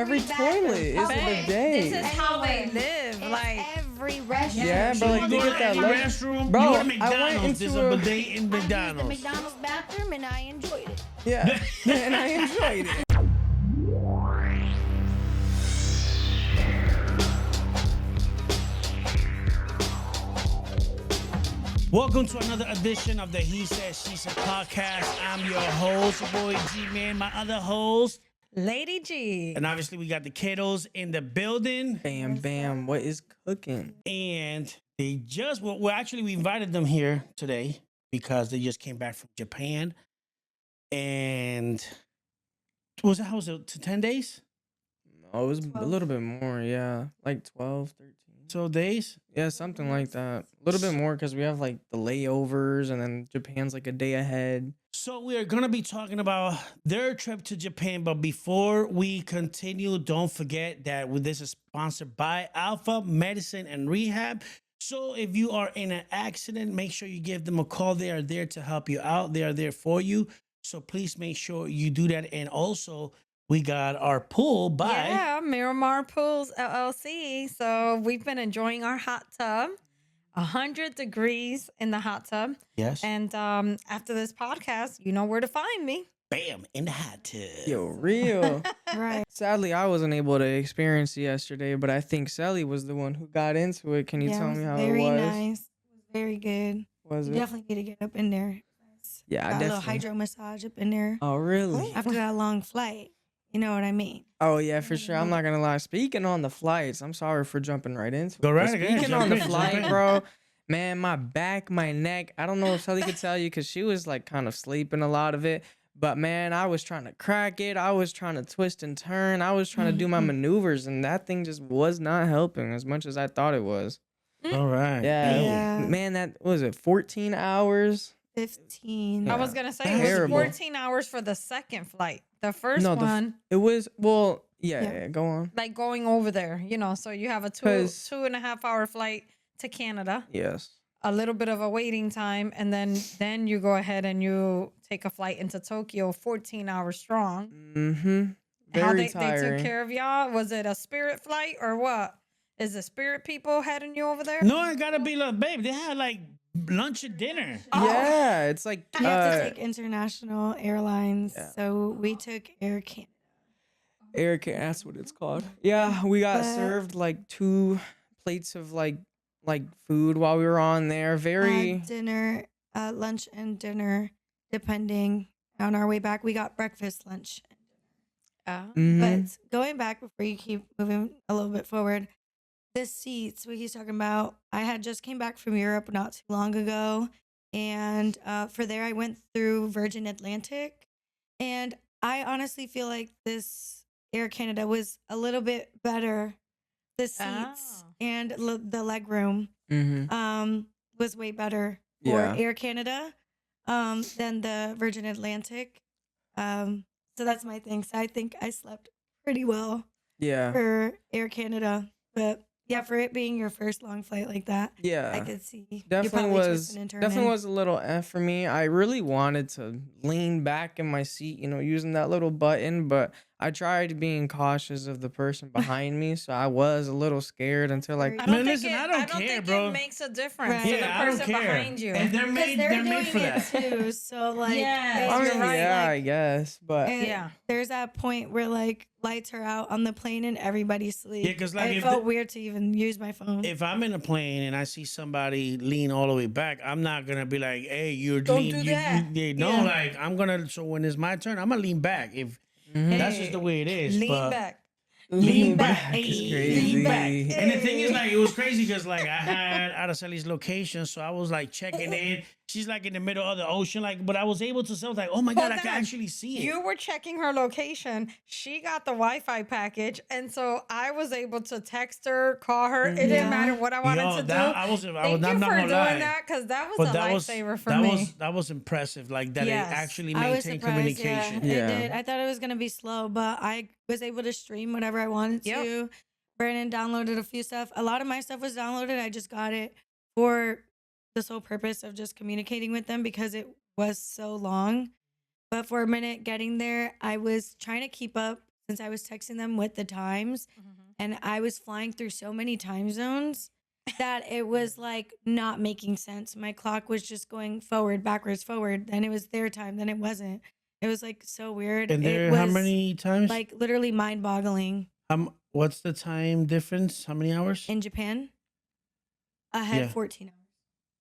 every toilet is a Babe, bidet. This is how they live. It's Like, every restaurant. Yeah, bro, like, You they go get to that any lux- restroom, Bro, you go to I went McDonald's, there's into a a- bidet in I used the McDonald's. McDonald's bathroom and I enjoyed it. Yeah, and I enjoyed it. Welcome to another edition of the He Said, She Said podcast. I'm your host, your boy G-Man, my other host. Lady G. And obviously we got the kiddos in the building. Bam, bam, what is cooking? And they just, we invited them here today because they just came back from Japan. And how was it, to 10 days? Oh, it was a little bit more, yeah. Like 12, 13. So days? Yeah, something like that. A little bit more because we have like the layovers and then Japan's like a day ahead. So we are going to be talking about their trip to Japan. But before we continue, don't forget that this is sponsored by Alpha Medicine and Rehab. So if you are in an accident, make sure you give them a call. They are there to help you out. They are there for you. So please make sure you do that. And also, we got our pool by... Yeah, Miramar Pools LLC. So we've been enjoying our hot tub. 100 degrees in the hot tub. Yes. And after this podcast, you know where to find me. Bam, in the hot tub. Yo, real. Right. Sadly, I wasn't able to experience it yesterday, but I think Sally was the one who got into it. Can you tell me how it was? Very nice. It was very good. Was You it? definitely need to get up in there. Yeah, I Got a little definitely. hydro massage up in there. Oh, really? After that long flight. You know what I mean? Oh, yeah, for sure. I'm not going to lie. Speaking on the flights, I'm sorry for jumping right into it. Go right but ahead, Speaking jump on the in, jump flight, in. bro, man, my back, my neck, I don't know if Sally could tell you because she was like kind of sleeping a lot of it. But man, I was trying to crack it. I was trying to twist and turn. I was trying to do my maneuvers, and that thing just was not helping as much as I thought it was. All right. Yeah, Yeah. man, that what was it 14 hours? 15. Yeah. I was going to say it was Terrible. 14 hours for the second flight. The first No, one, It was well, Yeah. yeah, go on. like going over there, you know, so you have a 2.5 hour flight to Canada, Yes. a little bit of a waiting time, and then you go ahead and you take a flight into Tokyo, 14 hours strong. Mm-hmm. How Very they tiring. took care of y'all? Was it a Spirit flight or what? Is the Spirit people heading you over there? No, it got to be like, babe, they had like lunch and dinner. Yeah, it's like You have to take international airlines. Yeah. So we took Air Canada. Eric, that's what it's called. Yeah, we got But- served like 2 plates of like food while we were on there. Very Dinner, lunch and dinner, depending. On our way back, we got breakfast, lunch. Mhm. But going back before you keep moving a little bit forward, the seats, what he's talking about, I had just came back from Europe not too long ago. And for there, I went through Virgin Atlantic. And I honestly feel like this Air Canada was a little bit better. The seats Oh. and the leg room was way better for Yeah. Air Canada than the Virgin Atlantic. So that's my thing. So I think I slept pretty well Yeah. for Air Canada. But yeah, for it being your first long flight like that, Yeah. I could see. You Definitely probably was twisting and definitely turning. was a little F for me. I really wanted to lean back in my seat, using that little button, but I tried being cautious of the person behind me, so I was a little scared until like I I don't Man, think listen, it, I don't I don't care, think bro. it makes a difference Right. to Yeah, I the don't person care. behind you. And they're Because made, they're they're doing made for it that. too. So like, Yes, I it's you're mean, right, yeah, I like, guess, but and Yeah. there's that point where like lights are out on the plane and everybody sleeps. Yeah, 'cause, like, it if felt the- weird to even use my phone. If I'm in a plane and I see somebody lean all the way back, I'm not gonna be like, "Hey, you're Don't lean." do that. No, Yeah. like I'm gonna. So when it's my turn, I'm gonna lean back. If Mhm. that's just the way it is. Lean but back. Lean back. is Hey, crazy. lean back. And the thing is, like, it was crazy because, like, I had Aracelis location, so I was like checking in. She's like in the middle of the ocean, like, but I was able to say, I was like, oh my god, Hold I can on. actually see it. You were checking her location. She got the Wi-Fi package, and so I was able to text her, call her. It Yeah. didn't matter what I wanted Yo, to do. that, I was Thank not you not for gonna doing lie. that because that was But a that was lifesaver for that me. was impressive. Like that Yes. it actually I was maintained surprised. communication. Yeah, Yeah. it did. I thought it was gonna be slow, but I was able to stream whatever I wanted Yep. to. Brandon downloaded a few stuff. A lot of my stuff was downloaded. I just got it for the sole purpose of just communicating with them because it was so long. But for a minute getting there, I was trying to keep up since I was texting them with the times, and I was flying through so many time zones that it was like not making sense. My clock was just going forward, backwards, forward. Then it was their time, then it wasn't. It was like so weird. And It there, was how many times? like literally mind boggling. What's the time difference? How many hours? In Japan, ahead Yeah. 14 hours.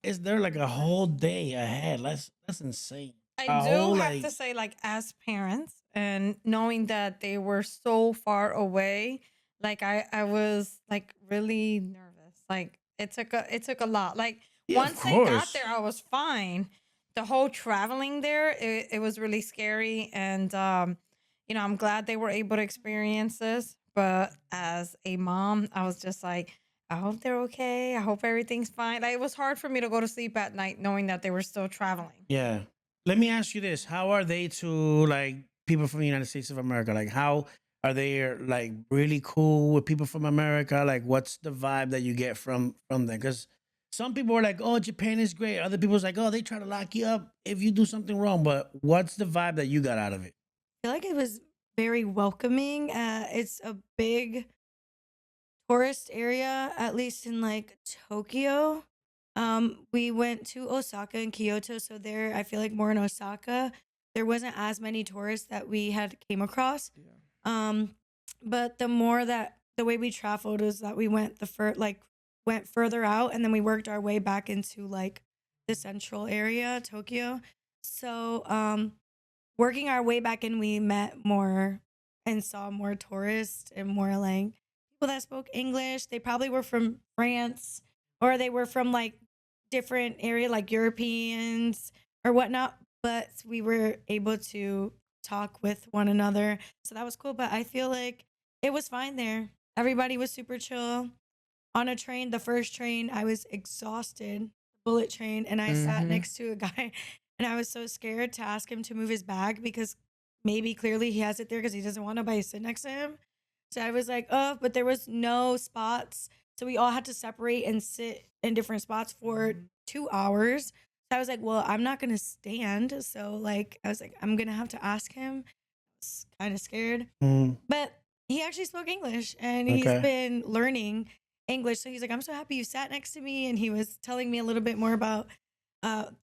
Is there like a whole day ahead? That's insane. I A do whole, have like- to say, like, as parents and knowing that they were so far away, like I was like really nervous. Like it took a lot. Like Yeah, of once they got course. there, I was fine. The whole traveling there, it was really scary. And you know, I'm glad they were able to experience this. But as a mom, I was just like, I hope they're okay. I hope everything's fine. Like, it was hard for me to go to sleep at night knowing that they were still traveling. Yeah. Let me ask you this: how are they to like people from the United States of America? Like, how are they like really cool with people from America? Like, what's the vibe that you get from them? Because some people are like, "Oh, Japan is great." Other people's like, "Oh, they try to lock you up if you do something wrong." But what's the vibe that you got out of it? I feel like it was very welcoming. It's a big tourist area, at least in like Tokyo. We went to Osaka and Kyoto, so there I feel like more in Osaka, there wasn't as many tourists that we had came across. But the way we traveled is that we went went further out, and then we worked our way back into like the central area, Tokyo. So working our way back in, we met more and saw more tourists and more like people that spoke English. They probably were from France, or they were from like different area, like Europeans or whatnot. But we were able to talk with one another, so that was cool. But I feel like it was fine there. Everybody was super chill. On a train, the first train, I was exhausted, bullet train, and I sat next to a guy, and I was so scared to ask him to move his bag because maybe clearly he has it there because he doesn't want nobody to sit next to him. So I was like, oh, but there was no spots. So we all had to separate and sit in different spots for 2 hours. So I was like, well, I'm not going to stand. So like, I was like, I'm going to have to ask him. I was kind of scared. But he actually spoke English, and he's Okay. been learning English. So he's like, I'm so happy you sat next to me. And he was telling me a little bit more about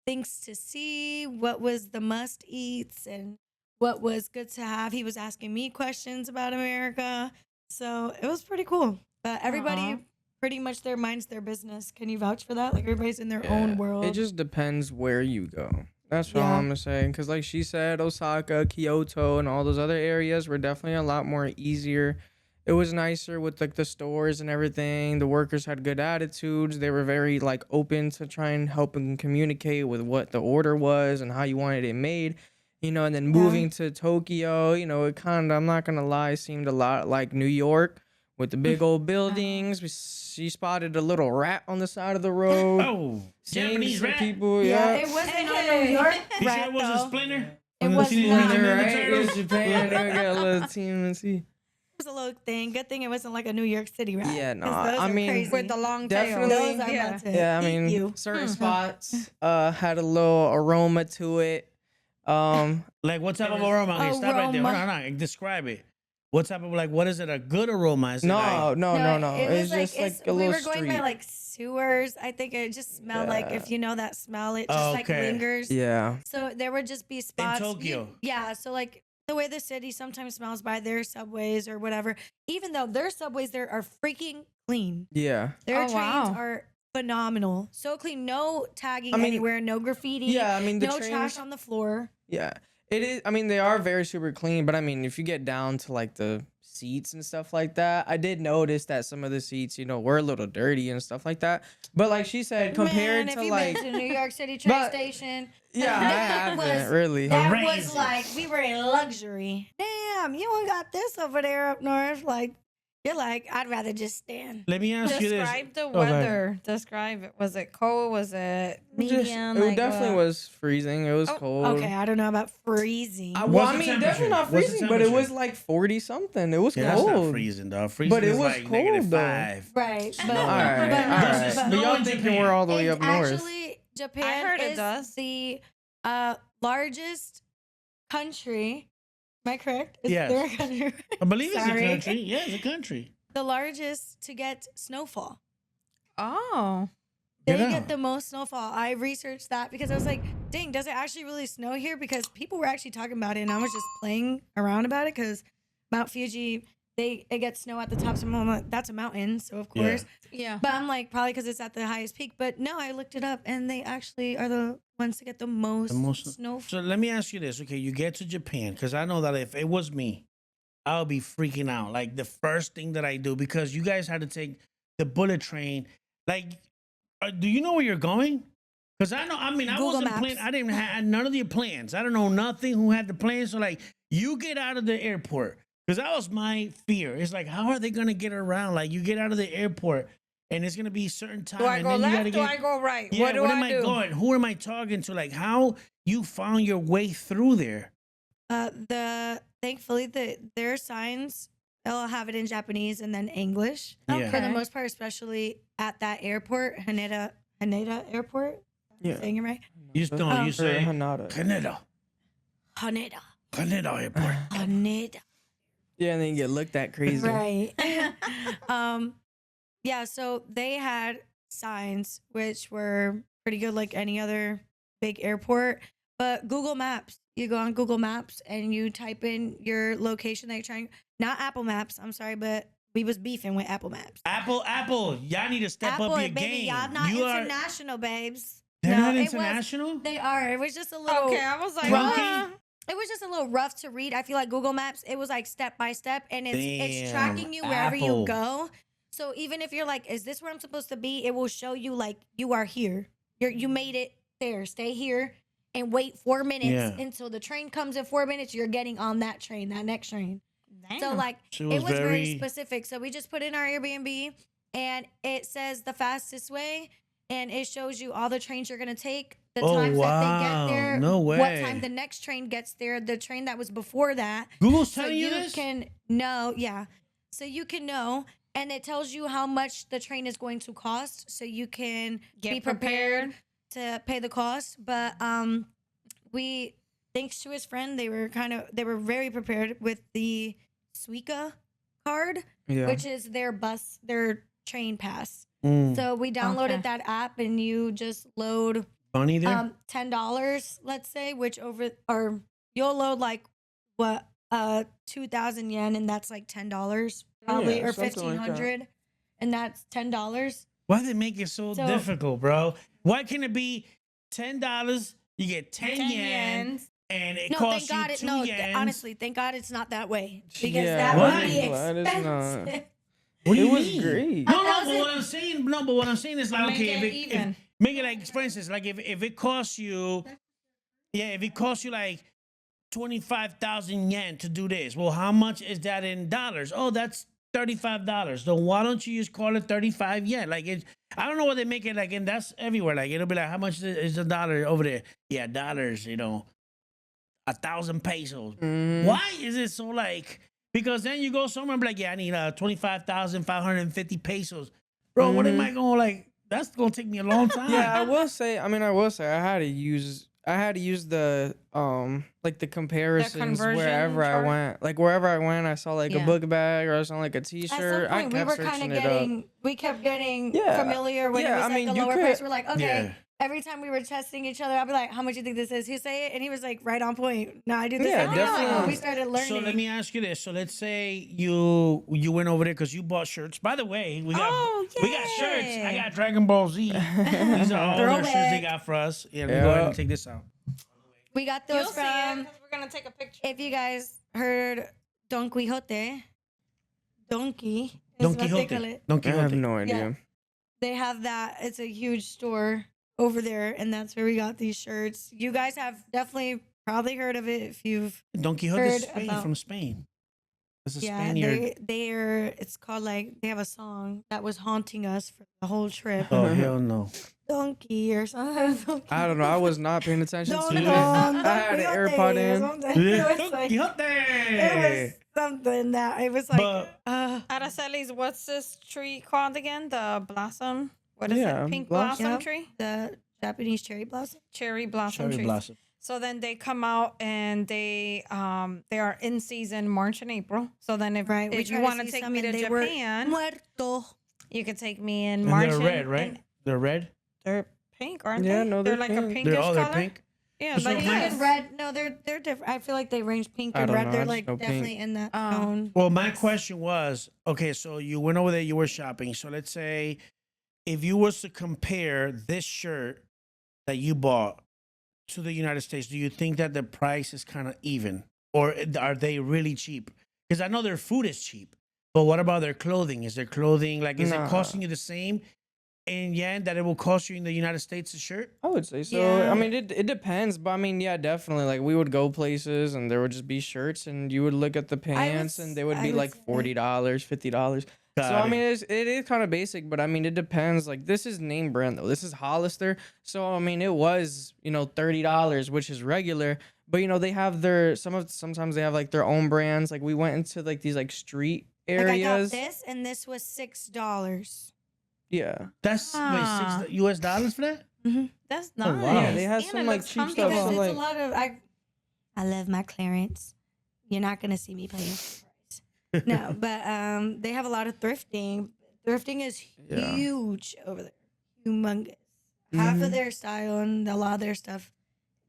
things to see, what was the must eats, and what was good to have. He was asking me questions about America. So it was pretty cool. But everybody Aw. pretty much their mind's their business. Can you vouch for that? Like everybody's in their own world. It just depends where you go. That's what Yeah. I'm gonna say. Cause like she said, Osaka, Kyoto, and all those other areas were definitely a lot more easier. It was nicer with like the stores and everything. The workers had good attitudes. They were very like open to try and help and communicate with what the order was and how you wanted it made. You know, and then moving to Tokyo, you know, it kind of, I'm not gonna lie, seemed a lot like New York with the big old buildings. She spotted a little rat on the side of the road. Oh, Seeing Japanese some rat. people, yeah, yeah. it wasn't Hey. a New York You sure rat, it was a though. Splinter? It was Teenage not. Mutant Ninja Right? Turtles? It's Japan. They got a little team and see. It was a little thing. Good thing it wasn't like a New York City rat. Yeah, 'cause no, those I are mean, crazy. With the long tail. Definitely. Those are Yeah. about to Yeah, I eat mean, you. certain spots had a little aroma to it. Like what type of aroma? Okay, stop right there. Aroma. Hold on. Describe it. What type of like? What is it? A good aroma? Is it No, like, no. It was It's like, just like a we little were going by street. like sewers. I think it just smelled like, if you know that smell, it just like Okay. lingers. Yeah. So there would just be spots. Tokyo. Yeah. So like the way the city sometimes smells by their subways or whatever, even though their subways there are freaking clean. Yeah. Their Oh, trains wow. are phenomenal. So clean. No tagging I mean, anywhere. No graffiti. Yeah, I mean, the no trains, trash on the floor. yeah. It is, I mean, they are very super clean, but I mean, if you get down to like the seats and stuff like that, I did notice that some of the seats, you know, were a little dirty and stuff like that. But like she said, compared Man, to if you like, been to New York City train But- station, yeah, I that haven't was- really. that was Crazy. like we were in luxury. Damn, you don't got this over there up north. Like you're like, I'd rather just stand. Let me ask you this. Describe the go ahead. weather. Describe it. Was it cold? Was it Just- medium? it Like, definitely what? was freezing. It was Oh, cold. Okay, I don't know about freezing. Well, What's I the mean, temperature? definitely not What's the freezing, but it temperature? was like 40 something. It was Yeah, that's not cold. freezing, dog. Freezing But it is was like cold, -5. though. Right, but, All All right, but- all right. Does it But snow y'all in thinking Japan? we're all the way it's up north. actually Japan I heard it is does. the largest country Am I correct? Is Yes. there a country? I believe it's a Sorry. country. Yeah, it's a country. The largest to get snowfall. Oh. They Get get out. the most snowfall. I researched that because I was like, dang, does it actually really snow here? Because people were actually talking about it and I was just playing around about it because Mount Fuji, it gets snow at the top. So I'm like, that's a mountain. So of Yeah. course. Yeah. But I'm like, probably because it's at the highest peak. But no, I looked it up and they actually are the ones to get the most, snowfall. So let me ask you this. Okay, you get to Japan, because I know that if it was me, I would be freaking out. Like the first thing that I do, because you guys had to take the bullet train. Like, do you know where you're going? Because I know, I mean, I Google wasn't Maps. planning. I didn't have none of the plans. I don't know nothing who had the plans. So like, you get out of the airport, because that was my fear. It's like, how are they gonna get around? Like, you get out of the airport, and it's gonna be a certain time. Do I and go then you left? gotta Do I go right? Yeah, what do where I am I do? going? Who am I talking to? Like, how you found your way through there? Thankfully their signs, they'll have it in Japanese and then English. Yeah. For the Okay. most part, especially at that airport, Haneda Airport. Yeah. Saying it right? You just don't. You Or say Hanada. Canada, Haneda. Canada airport. Haneda. Yeah, and then you get looked at crazy. Right. Yeah, so they had signs which were pretty good like any other big airport. But Google Maps, you go on Google Maps and you type in your location that you're trying, not Apple Maps, I'm sorry, but we was beefing with Apple Maps. Apple, y'all need to step Apple, up your baby, game. y'all not you are. international, babes. They're No, not it was- international. They are. It was just a little Okay, I was like, Wonky? it was just a little rough to read. I feel like Google Maps, it was like step by step and it's tracking you wherever Apple. you go. So even if you're like, is this where I'm supposed to be? It will show you like you are here. You made it there. Stay here and wait 4 minutes Yeah. until the train comes in 4 minutes. You're getting on that train, that next train. damn. So like She it was was very very- specific. So we just put in our Airbnb and it says the fastest way and it shows you all the trains you're gonna take, the Oh, times that they wow. get there, No what way. time the next train gets there, the train that was before that. Google's So telling you you this. can know, yeah. So you can know, and it tells you how much the train is going to cost, so you can Get be prepared to pay the cost. But we, thanks to his friend, they were very prepared with the Suica card, Yeah. which is their train pass. Mm. So we downloaded Okay. that app, and you just load Funny there. $10, let's say, or you'll load like what 2,000 yen, and that's like $10 probably, Yeah, or something like that. 1,500, and that's $10. Why they make it so So- difficult, bro? Why can it be $10? You get 10 10 yen, yens. and it No, costs thank God you it. 2 No, yens. honestly, thank God it's not that way because Yeah, that What? would be Well, it is not. expensive. What do It you was mean? great. No, That but was what I'm saying, no, but what I'm saying is like, Make okay, it if even. make it like, for instance, like if it costs you, yeah, if it costs you like 25,000 yen to do this, well, how much is that in dollars? Oh, that's $35. So why don't you just call it 35 yen? Like I don't know what they make it like, and that's everywhere. Like it'll be like, how much is a dollar over there? Yeah, dollars. 1,000 pesos. Mhm. Why is it so like? Because then you go somewhere and be like, yeah, I need 25,550 pesos. Bro, what am I going like? That's gonna take me a long time. Yeah, I will say I had to use the like the comparisons conversion wherever I chart? went. Like wherever I went, I saw like Yeah. a book bag or I saw like a At some t-shirt. I point, we kept were searching kind it of up. we kept getting Yeah. familiar when it Yeah, was I like mean, a you lower could- price. We're like, okay. Yeah. Every time we were testing each other, I'd be like, how much do you think this is? He'd say it, and he was like, right on point. No, I do this. Yeah, I do that. definitely. We started learning. So let me ask you this. So let's say you went over there because you bought shirts. By the way, we got shirts. I got Dragon Ball Z. These are all the shirts they Throwback. got for us. Yeah, let me go ahead and take this out. We got You'll those see it from, 'cause we're gonna take a picture. if you guys heard Don Quixote, Donkey is Don what they call Quixote. it. Don I have Quixote. no idea. They have that. It's a huge store over there, and that's where we got these shirts. You guys have definitely probably heard of it if you've Don Quixote is Heard Spain, about- from Spain. It's a yeah, Spaniard. they're it's called like they have a song that was haunting us for the whole trip. Oh, hell no. Donkey or something. I don't know. I was not paying attention Don to it. Don I had an AirPod in. It was Don like, Quixote. it was something that it was like But- Aracelis, what's this tree called again? The blossom. What is Yeah, it? Pink blossom. blossom Yep. tree? the Japanese cherry blossom. Cherry blossom Cherry tree. blossom. So then they come out and they are in season March and April. So then if, Right. We if you tried want to see take some me and to they were Japan, muerto. you could take me in And March. they're red, and- right? and They're red. they're pink, aren't Yeah, they? no, they're they're like a pink. pinkish They're color. pink. Yeah, So like Pink my- and red. No, they're different. I feel like they range pink I and don't red. know, They're I just like know pink. definitely in that Oh. tone. Well, my question was, okay, so you went over there, you were shopping. So let's say if you was to compare this shirt that you bought to the United States, do you think that the price is kind of even, or are they really cheap? Because I know their food is cheap, but what about their clothing? Is their clothing like is it Nah. costing you the same in yen that it will cost you in the United States a shirt? I would say so. Yeah. I mean, it depends, but I mean, yeah, definitely. Like we would go places, and there would just be shirts, and you would look at the pants, and they would I be would like say that. $40, $50. So Got I it. mean, it is kind of basic, but I mean, it depends. Like this is name brand though. This is Hollister, so I mean, it was $30, which is regular. But they have sometimes they have like their own brands. Like we went into like these like street Like I got areas. this, and this was $6. Yeah. That's Ah. wait, $6 for that? That's Oh, nice. wow. Yeah, they have And some, it like, looks cheap stuff, Because so, it's like- a lot of I love my clearance. You're not gonna see me paying full price. No, but they have a lot of thrifting. Thrifting is Yeah. huge over there, humongous. Half Mhm. of their style and a lot of their stuff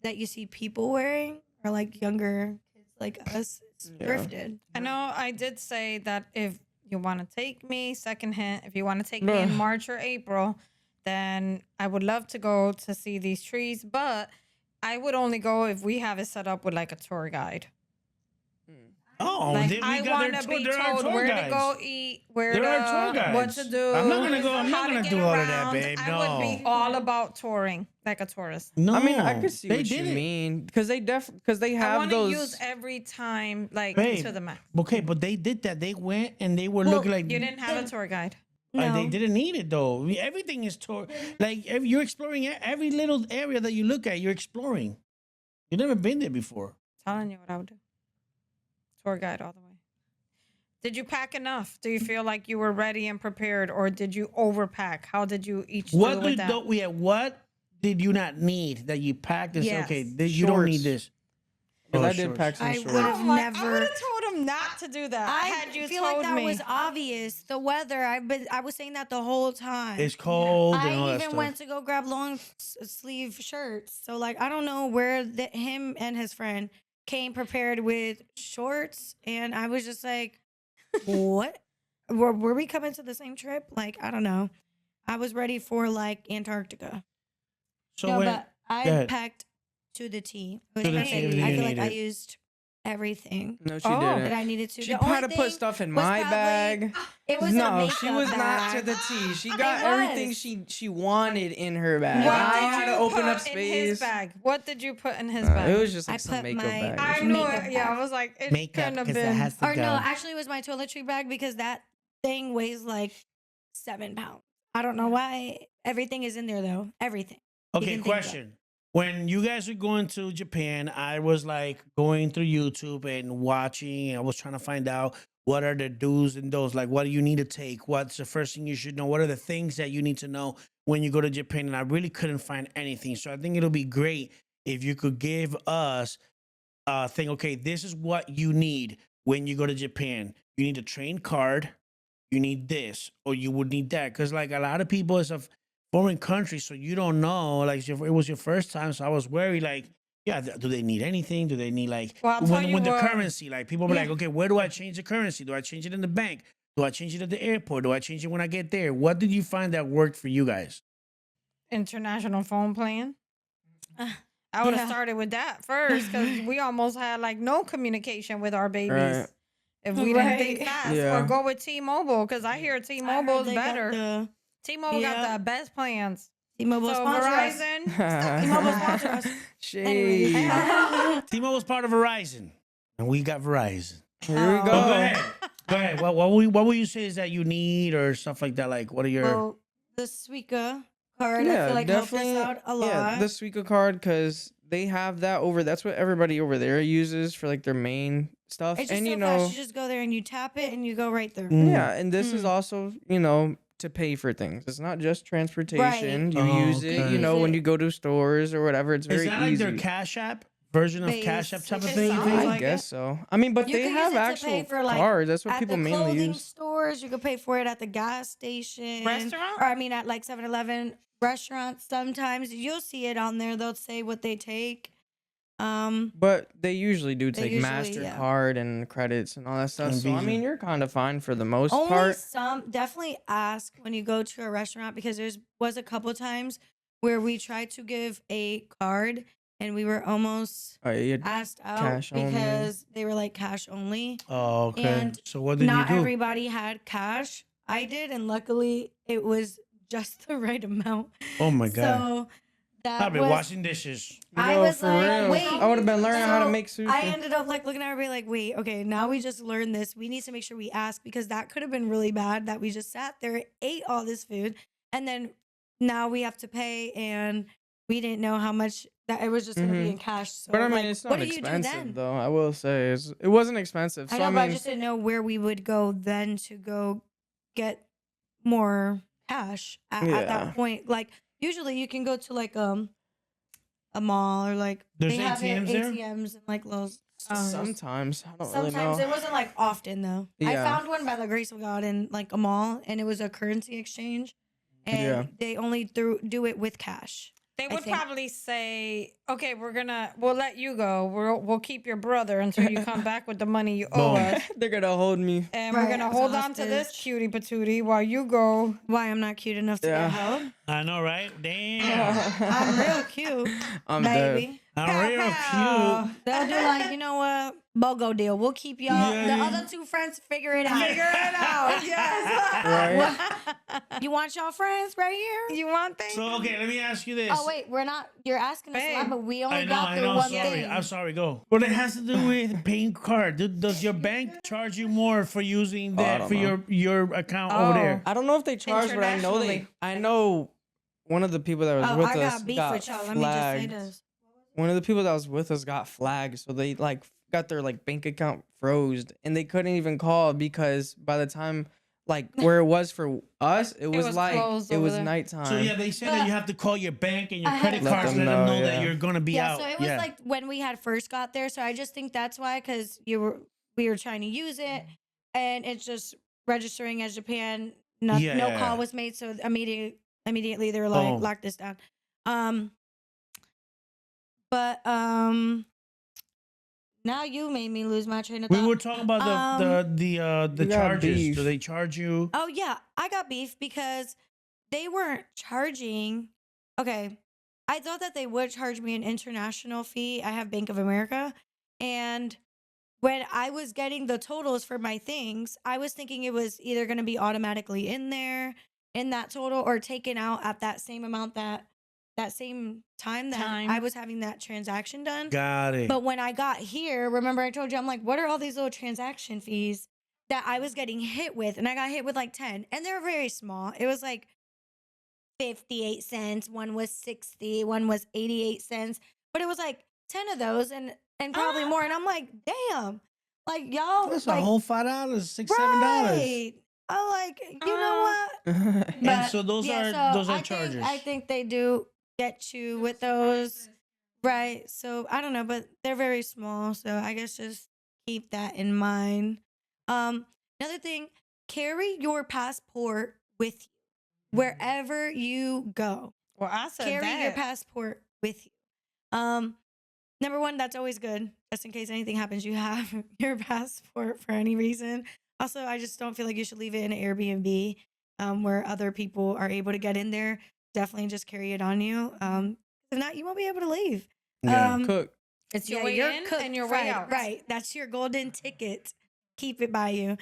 that you see people wearing are like younger kids like us. It's Yeah. thrifted. I know I did say that if you want to take me, second hint, if you want to take me in Ugh. March or April, then I would love to go to see these trees, but I would only go if we have it set up with like a tour guide. Oh, Like then we I got want their to tour. be There are told tour where guides. to go eat, where There to are tour guides. what to do. I'm not gonna go. I'm how not to gonna get do all of that, around. babe. I would be No. all about touring like a tourist. No, I mean, I could see they what you did it. mean because they I have want to those. use every time like Babe. to the max. Okay, but they did that. They went and they were Well, looking like You didn't have a tour guide. No, They didn't need it though. Everything is tour. Like you're exploring every little area that you look at. You're exploring. You've never been there before. Telling you what I would do. Tour guide all the way. Did you pack enough? Do you feel like you were ready and prepared, or did you overpack? How did you each do What with did that? what did you not need that you packed and said, Yes. okay, you don't need Shorts. this? Because Oh, I did shorts. pack some I shorts. would've Oh my- I never- would have told him not to do that. I had you feel told like that me. was obvious. The weather. I was saying that the whole time. It's cold and all I that even stuff. went to go grab long sleeve shirts. So like I don't know where him and his friend came prepared with shorts, and I was just like, what? Were we coming to the same trip? Like I don't know. I was ready for like Antarctica. So No, when, but go I ahead. packed to the T. It was To the T, perfect. everything I you feel like I needed. used everything No, she Oh. that didn't. I needed to. She The had only to put thing stuff in was my probably- bag. It was a No, she makeup was not to bag. the T. She It got everything was. she wanted in her bag. What I did had to you open put up in his space. bag? What did you put in his bag? It was just I like some put makeup my- bag. I or knew makeup it. Yeah, bag. I was like, it makeup couldn't have because it been. has to Or go. no, actually, it was my toiletry bag because that thing weighs like 7 pounds. I don't know why. Everything is in there though. Everything. you Okay, can think of. question. When you guys were going to Japan, I was like going through YouTube and watching. I was trying to find out what are the do's and don'ts. Like, what do you need to take? What's the first thing you should know? What are the things that you need to know when you go to Japan? And I really couldn't find anything. So I think it'll be great if you could give us a thing. Okay, this is what you need when you go to Japan. You need a train card. You need this, or you would need that. Because like a lot of people, it's a foreign country, so you don't know. Like it was your first time, so I was worried. Like, yeah, do they need anything? Do they need like Well, I'll tell you when the what- currency? Like people be like, okay, where do I change the currency? Do I change it in the bank? Do I change it at the airport? Do I change it when I get there? What did you find that worked for you guys? International phone plan. Uh, I would have yeah. started with that first because we almost had like no communication with our babies. Right. If we didn't think Right. fast, Yeah. or go with T-Mobile because I hear I heard T-Mobile is they got better. the T-Mobile got Yeah. the best plans. T-Mobile So sponsor us. Verizon, T-Mobile sponsor us. Shade. Anyway. T-Mobile was part of Verizon, and we got Verizon. Here we Oh. go. Go ahead. Go ahead. What will you say is that you need or stuff like that? Like, what are your? Well, the Suica card, I feel like helped us out a lot. Yeah, the Suica card because they have that over. That's what everybody over there uses for like their main stuff. It's just And so you know, fast. You just go there and you tap it and you go right through. Mm. yeah, and this is also to pay for things. It's not just transportation. You Oh, use it, okay. you know, Use when it. you go to stores or whatever. It's Is very that like easy. their Cash App version of Cash App type of thing? You Sounds think? I like guess it. so. I mean, but You they could use have it to actual pay for, like, cards. That's what at people the mainly clothing use. stores. You could pay for it at the gas station. Restaurant? Or I mean at like 7-Eleven restaurants sometimes. You'll see it on there. They'll say what they take. But they usually do They take usually, yeah. MasterCard and credits and all that stuff. And So I Visa. mean, you're kind of fine for the most Only part. some definitely ask when you go to a restaurant because was a couple times where we tried to give a card and we were almost You asked out Cash only. because they were like cash only. Oh, okay. And So what did you Not do? everybody had cash. I did, and luckily it was just the right amount. Oh my god. So that I've been was. washing dishes. I Yo, was for like, real. wait. I would have been learning how to So make sushi. I ended up like looking at everybody like, wait, okay, now we just learned this. We need to make sure we ask because that could have been really bad that we just sat there, ate all this food, and then now we have to pay, and we didn't know how much that it was just going to be in cash. So, But I mean, like, it's what not do you do expensive then? though. I will say it wasn't expensive. So I know, I but I mean, just didn't know where we would go then to go get more cash at Yeah. that point. Like usually you can go to like a mall or like There's they have ATMs there? ATMs and like little sometimes I don't really sometimes know. it wasn't like often though. I Yeah. found one by the grace of God in like a mall and it was a currency exchange and Yeah. they only do it with cash. They I would think. probably say, "Okay, we'll let you go. We'll keep your brother until you come back with the money you owe Boom. us, They're gonna hold me. and we're gonna hold on to this hostage. cutie patootie while you go." Why I'm not cute enough to Yeah. get held? I know, right? Damn. I'm real cute, I'm dead. baby. I'm real cute. They'll do like, you know what? BOGO deal. We'll keep y'all. Yeah, the yeah. other two friends figure it out. Figure it out. Yes. You want y'all friends right here? You want things? So okay, let me ask you this. Oh wait, we're not. You're asking us a lot, Babe. but we I only know, got I through know. one Sorry, thing. I'm sorry. Go. But it has to do with paying card. Does your bank charge you more for using I that don't for know. your account over there? I don't know if they charge, but I know Internationally. I know one of the people that was Oh, with I us got beef got with y'all. Let me just say flagged. this. One of the people that was with us got flagged, so they like got their like bank account froze, and they couldn't even call because by the time like where it was for us, it was was like closed it over was there. nighttime. So yeah, they said that you have to call your bank and your I credit had- cards, Let let them them know know, that yeah. you're gonna be Yeah, out. so it was like when we had first got there. So I just think that's why, because we were trying to use it, and it's just registering as Japan. No, Yeah, no yeah, call yeah. was made, so immediately they were like, Boom. lock this down. But now you made me lose my train of thought. We were talking about the You got charges. beef. Do they charge you? Oh yeah, I got beef because they weren't charging. Okay, I thought that they would charge me an international fee. I have Bank of America, and when I was getting the totals for my things, I was thinking it was either going to be automatically in there in that total or taken out at that same amount that same time that Time. I was having that transaction done. Got it. But when I got here, remember I told you, I'm like, what are all these little transaction fees that I was getting hit with? And I got hit with like 10, and they're very small. It was like 58 cents. One was 60, one was 88 cents. But it was like 10 of those and probably more. And I'm like, damn. Like, y'all. That's like, a whole $5, $6, $7. right. I'm like, you know what? And But, so those yeah, are so I charges. Think, I think they do get you with those. Right. So I don't know, but they're very small. So I guess just keep that in mind. Another thing, carry your passport with you wherever you go. Well, I said Carry that. your passport with you. Number one, that's always good. Just in case anything happens, you have your passport for any reason. Also, I just don't feel like you should leave it in an Airbnb where other people are able to get in there. Definitely just carry it on you. If not, you won't be able to leave. Yeah. Cook. It's your way you're in cooked and your way fried, out. Right. That's your golden ticket. Keep it by you.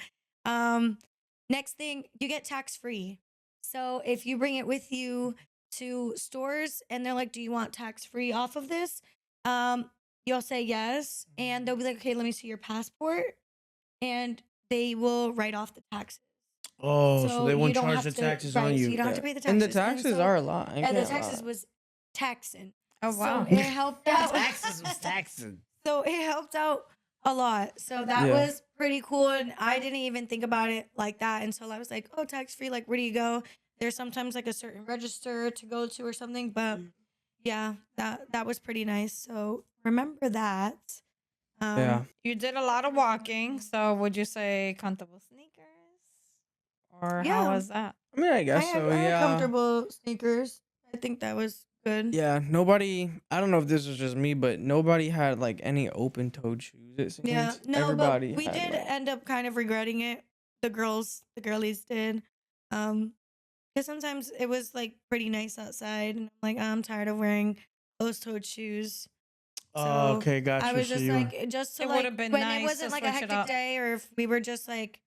Next thing, you get tax free. So if you bring it with you to stores and they're like, do you want tax free off of this? You'll say yes. And they'll be like, okay, let me see your passport. And they will write off the taxes. Oh, so they you won't don't charge have the to- taxes right, on So you. you don't have to pay the taxes. And the taxes so- are a lot. I And the can't taxes lie. was taxing. Oh wow. So it helped out. taxes was taxing. So it helped out a lot. So that Yeah. was pretty cool. And I didn't even think about it like that until I was like, oh, tax free. Like, where do you go? There's sometimes like a certain register to go to or something. But yeah, that was pretty nice. So remember that. Yeah. You did a lot of walking, so would you say comfortable sneakers, or how Yeah. was that? I mean, I I guess had, so. I had Yeah. comfortable sneakers. I think that was good. Yeah. Nobody. I don't know if this was just me, but nobody had like any open-toed shoes. It seems. Yeah, no, Everybody but we had, did like- end up kind of regretting it. The girlies did. Because sometimes it was like pretty nice outside, and I'm like, I'm tired of wearing closed-toed shoes. Oh, So okay, got you. I was So just you- like, just to It like would've been when nice it to wasn't like a switch it hectic up. day, or if we were just like,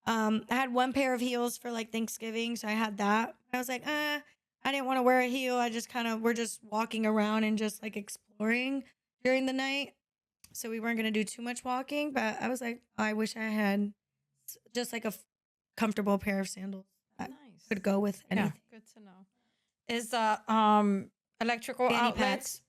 I had one pair of heels for like Thanksgiving, so I had that. I was like, I didn't want to wear a heel. I just kind of we're just walking around and just like exploring during the night, so we weren't gonna do too much walking. But I was like, I wish I had just like a comfortable pair of sandals that Nice. could go with Yeah, anything. good to know. Is electrical Fanny outlets? packs.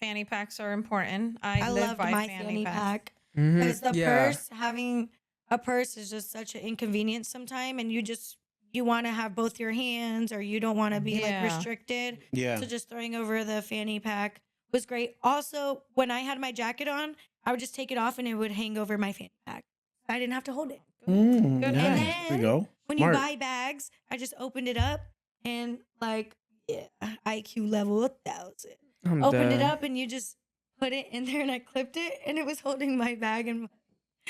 Fanny packs are important. I live loved by my fanny, fanny packs. pack. Mhm. Because the Yeah. purse, having a purse is just such an inconvenience sometimes, and you want to have both your hands, or you don't want to be like Yeah. restricted. yeah. So just throwing over the fanny pack was great. Also, when I had my jacket on, I would just take it off and it would hang over my fanny pack. I didn't have to hold it. Mm, Good. nice. And There then we go. When Smart. you buy bags, I just opened it up and like, yeah, IQ level 1,000. I'm Opened it dead. up and you just put it in there and I clipped it and it was holding my bag and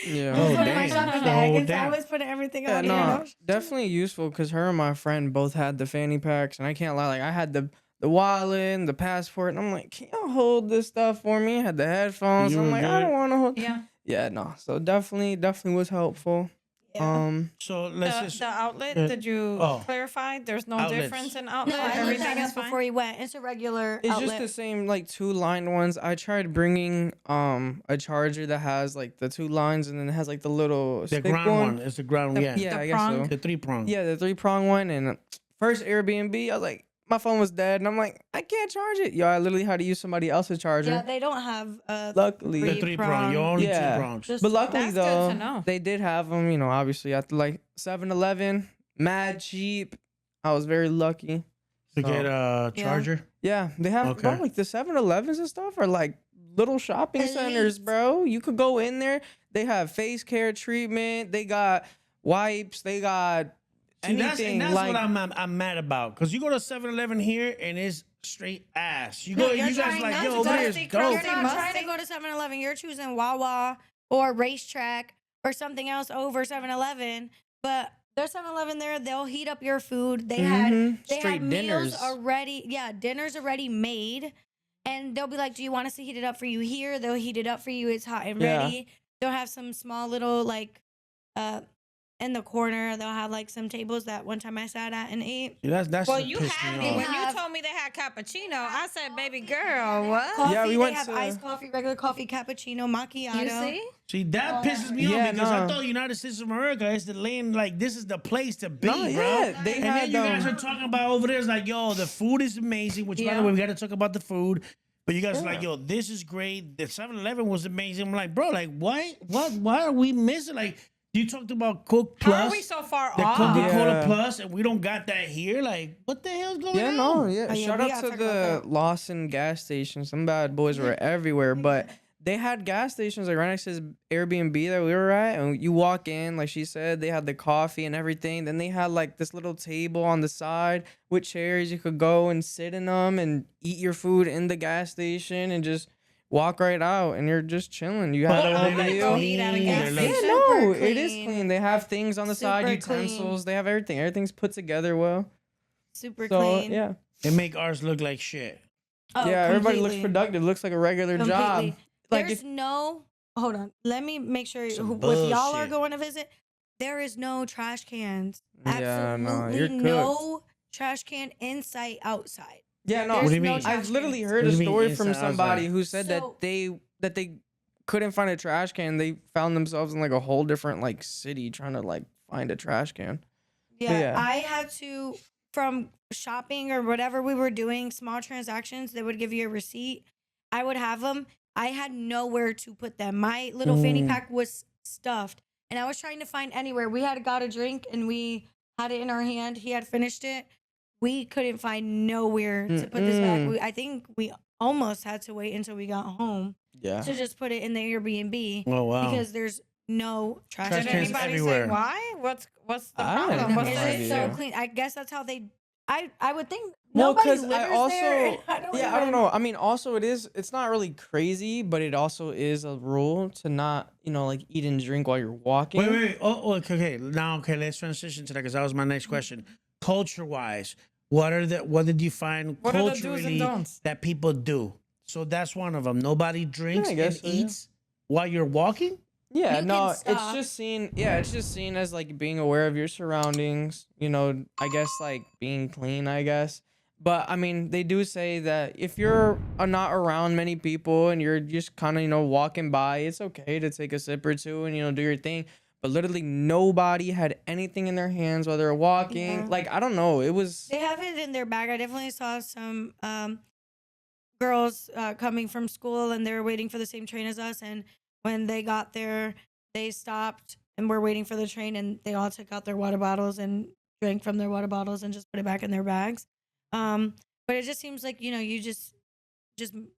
Yeah. it was Oh, holding my damn. shopping So bag. And so I damn. was putting everything Yeah, on here. and I no, was- definitely useful because her and my friend both had the fanny packs, and I can't lie, like I had the wallet and the passport, and I'm like, can y'all hold this stuff for me? I had the headphones. You I'm were like, I good? don't want to hold. Yeah. Yeah, no. So definitely was helpful. Yeah. So let's The, just. the outlet, uh, did you oh. clarify? There's no Outlets. difference in No, outlet? I looked Everything that is up fine? before you went. It's a regular It's outlet. just the same like two lined ones. I tried bringing a charger that has like the two lines and then it has like the little The stick ground one. one. It's the ground. The- Yeah. Yeah, The I guess so. prong? The 3-prong. Yeah, the 3-prong one. And first Airbnb, I was like, my phone was dead, and I'm like, I can't charge it. Yo, I literally had to use somebody else's charger. Yeah, they don't have Luckily, The 3-prong. You only Yeah. 2 prongs. Just but luckily That's good though, to know. they did have them. You know, obviously at the like 7-Eleven, mad cheap. I was very lucky. To So, get a Yeah. charger. yeah, they have bro, Okay. like the 7-Elevens and stuff are like little shopping centers, Elite. bro. You could go in there. They have face care treatment. They got wipes. They got See, that's, anything. and that's like what I'm mad about. Because you go to 7-Eleven here and it's straight ass. You go, No, you're you guys trying like, not yo, to over go there to is Crusty dope. You're not trying to Musty. go to 7-Eleven. You're choosing Wawa or Racetrack or something else over 7-Eleven. But there's 7-Eleven there. They'll heat up your food. They Mhm. they Straight have meals dinners. already. Yeah, dinners already made. And they'll be like, do you want us to heat it up for you here? They'll heat it up for you. It's hot and Yeah. ready. They'll have some small little like in the corner. They'll have like some tables that one time I sat at and ate. See, that's Well, what you pissed had me it. off. When you have- told me they had cappuccino, I said, baby girl, what? Coffee, Yeah, we they went have to- iced coffee, regular coffee, cappuccino, macchiato. You see? See, that pisses me Yeah, off because I no. thought United States of America is the land, like, this is the place to be, No, bro. yeah, they and had, then you guys um, are talking about over there, it's like, yo, the food is amazing, which, by Yeah. the way, we got to talk about the food. But you guys are like, yo, this is great. The 7-Eleven was amazing. I'm like, bro, like, why are we missing? Like, you talked about Coke How Plus, are we so far the off? Coca-Cola Yeah. Plus, and we don't got that here. Like, what the hell's going Yeah, on? no, yeah. Oh, yeah, Shout we out gotta to talk the about that. Lawson gas station. Some bad boys were everywhere, but they had gas stations like right next to this Airbnb that we were at, and you walk in, like she said, they had the coffee and everything. Then they had like this little table on the side with chairs. You could go and sit in them and eat your food in the gas station and just walk right out, and you're just chilling. You had But a are whole they, like, go meal. eat at a clean? gas They're, like, Yeah, station? no, Super it is clean. clean. They have things on the side, Super clean. utensils. They have everything. Everything's put together well. Super So clean. yeah, They make ours look like shit. Oh, yeah. Everybody looks completely. productive. Looks like a regular job. Completely. Like There's if, no. Hold on. Let me make sure Some if y'all are bullshit. going to visit, there is no trash cans. Yeah, no, Absolutely you're no trash can in sight outside. yeah, no. What do you no mean? trash I've literally cans. heard What a do you mean story from inside, somebody outside? who said So- that they couldn't find a trash can. They found themselves in like a whole different like city trying to like find a trash can. Yeah, Yeah. I had to from shopping or whatever we were doing, small transactions. They would give you a receipt. I would have them. I had nowhere to put them. My little fanny pack was stuffed, and I was trying to find anywhere. We had got a drink, and we had it in our hand. He had finished it. We couldn't find nowhere to put this back. I think we almost had to wait until we got home Yeah. to just put it in the Airbnb. Oh, wow. Because there's no trash. Trash Did cans anybody everywhere. say why? What's the I have problem? no What's It's the just so idea. clean. I guess that's how they. I would think Well, nobody because lives I also, there. And I I don't know. I mean, also it's not really crazy, but it also is a rule to not, like eat and drink while you're walking. Wait. Oh, okay. Now, okay, let's transition to that because that was my next question. Culture-wise, what did you find What are the do's and culturally don'ts? that people do? So that's one of them. Nobody drinks I and guess so, yeah. eats while you're walking. Yeah, You no, can it's stop. just seen. Yeah, it's just seen as like being aware of your surroundings. I guess like being clean. I guess, but I mean, they do say that if you're not around many people and you're just kind of walking by, it's okay to take a sip or two and do your thing. But literally nobody had anything in their hands while they were walking. Yeah. Like I don't know, it was. They have it in their bag. I definitely saw some girls coming from school, and they were waiting for the same train as us. And when they got there, they stopped and were waiting for the train, and they all took out their water bottles and drank from their water bottles and just put it back in their bags. But it just seems like you just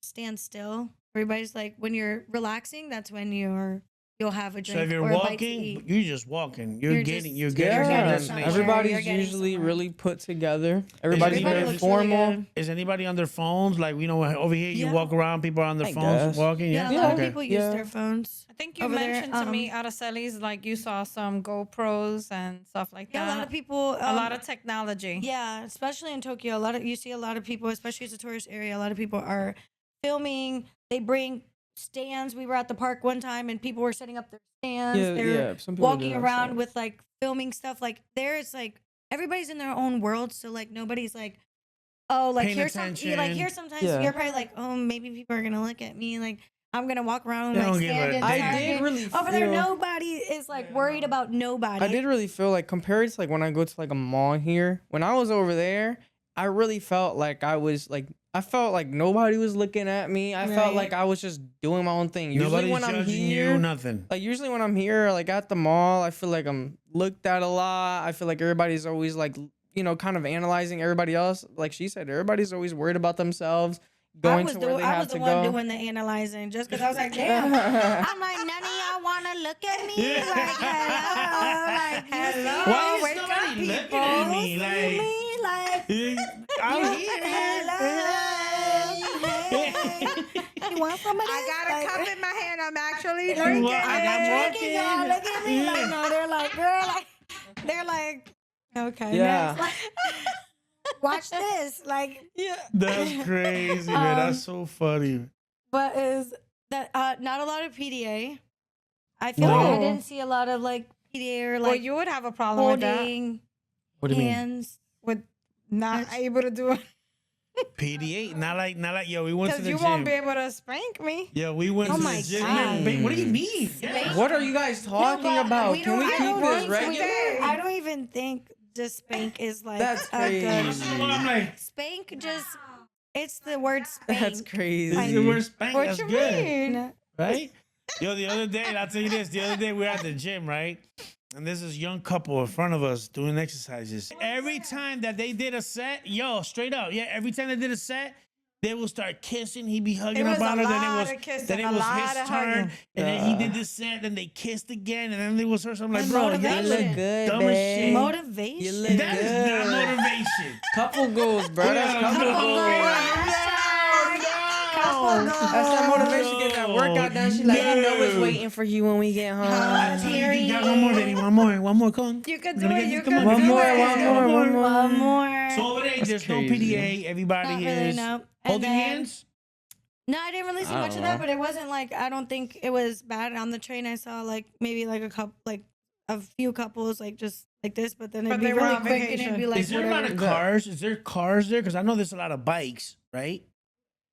stand still. Everybody's like, when you're relaxing, that's when you'll have a drink. So if you're or a bite to walking, eat. you're just walking. You're getting to your Yeah, destination. everybody's You're getting usually somewhere. really put together. Everybody's Everybody very looks really formal. good. Is anybody on their phones? Like over here, you Yeah. walk around, people are on their I phones guess. walking. Yeah, Yeah, a lot of okay. people use Yeah. their phones. I think you over there, mentioned to me, Araceli's, like you saw some GoPros and stuff like Yeah, that. a lot of people. a lot of technology. Yeah, especially in Tokyo, you see a lot of people, especially as a tourist area. A lot of people are filming. They bring stands. We were at the park one time, and people were setting up their stands. Yeah, They're some people walking do that around stuff. with like filming stuff. Like there's like everybody's in their own world, so like nobody's like, oh, like Paying here attention. sometimes Yeah. you're probably like, oh, maybe people are gonna look at me like I'm gonna walk around with They my don't give a stand and damn. I target. did really Over there, feel- nobody is like worried about nobody. I did really feel like compared to like when I go to like a mall here, when I was over there, I really felt like I felt like nobody was looking at me. I felt Right. like I was just doing my own thing. Usually Nobody's when I'm judging here, you, nothing. like usually when I'm here, like at the mall, I feel like I'm looked at a lot. I feel like everybody's always like, kind of analyzing everybody else. Like she said, everybody's always worried about themselves, going to where they I have was to the one go. doing the analyzing just because I was like, damn. I'm like, none of y'all want to look at me? Yeah. Like, hello? Like, Hello? Why is wake up, nobody looking people. at me? You Like, see me? Like, I'm here. hello? You want some of this? I got a Like, cup in my hand. I'm actually You drinking. want- I got it. drinking, y'all. Look at me. Like, no, they're like, girl, like, they're like, okay, Yeah. next. Like, watch this. Like, Yeah. That's crazy, man. That's so funny. but is that not a lot of PDA? I feel like I No. didn't see a lot of like PDA or Well, like you would have a problem with that. holding What do you mean? hands. With not able to do it. PD8, not like yo. We went to Because the you gym. won't be able to spank me. Yeah, we went Oh to my the gym. God. Man, what do you mean? Yeah. What are you guys talking but about? we Can we don't- I keep don't this think- regular? I don't even think just spank is like That's a good crazy. So I'm like, spank. Just it's the word spank. That's crazy. this is the word spank. What That's you good, mean? right? Yo, the other day, I'll tell you this. The other day, we were at the gym, right? And there's this young couple in front of us doing exercises. Every time that they did a set, straight up, every time they did a set, they will start kissing. He'd be hugging It was about a her. lot of kissing, Then it a was lot his of turn. hugging. And then he did this set. Then they kissed again. And then it was her. So I'm like, And bro, motivation. y'all You look look good, dumb as babe. shit. Motivation. You look That is not good. motivation. Couple goals, bro. That's Yeah, couple couple goals. goals. That's that motivation. Get that workout done. She like, you know it's waiting for you when we get home. You got one more, baby. One more. Come on. You could do Gonna it. get- You come could on, do One more, it. one more. One more. So over there, there's no crazy. PDA. Everybody Not really, is no. And holding then- hands. No, I didn't really see I much don't of that, know. but it wasn't like I don't think it was bad on the train. I saw like maybe like a couple, like a few couples, like just like this, but then it'd But be they were really on quick and it'd vacation. be like Is there a lot whatever. of cars? Is there cars there? Because I know there's a lot of bikes, right?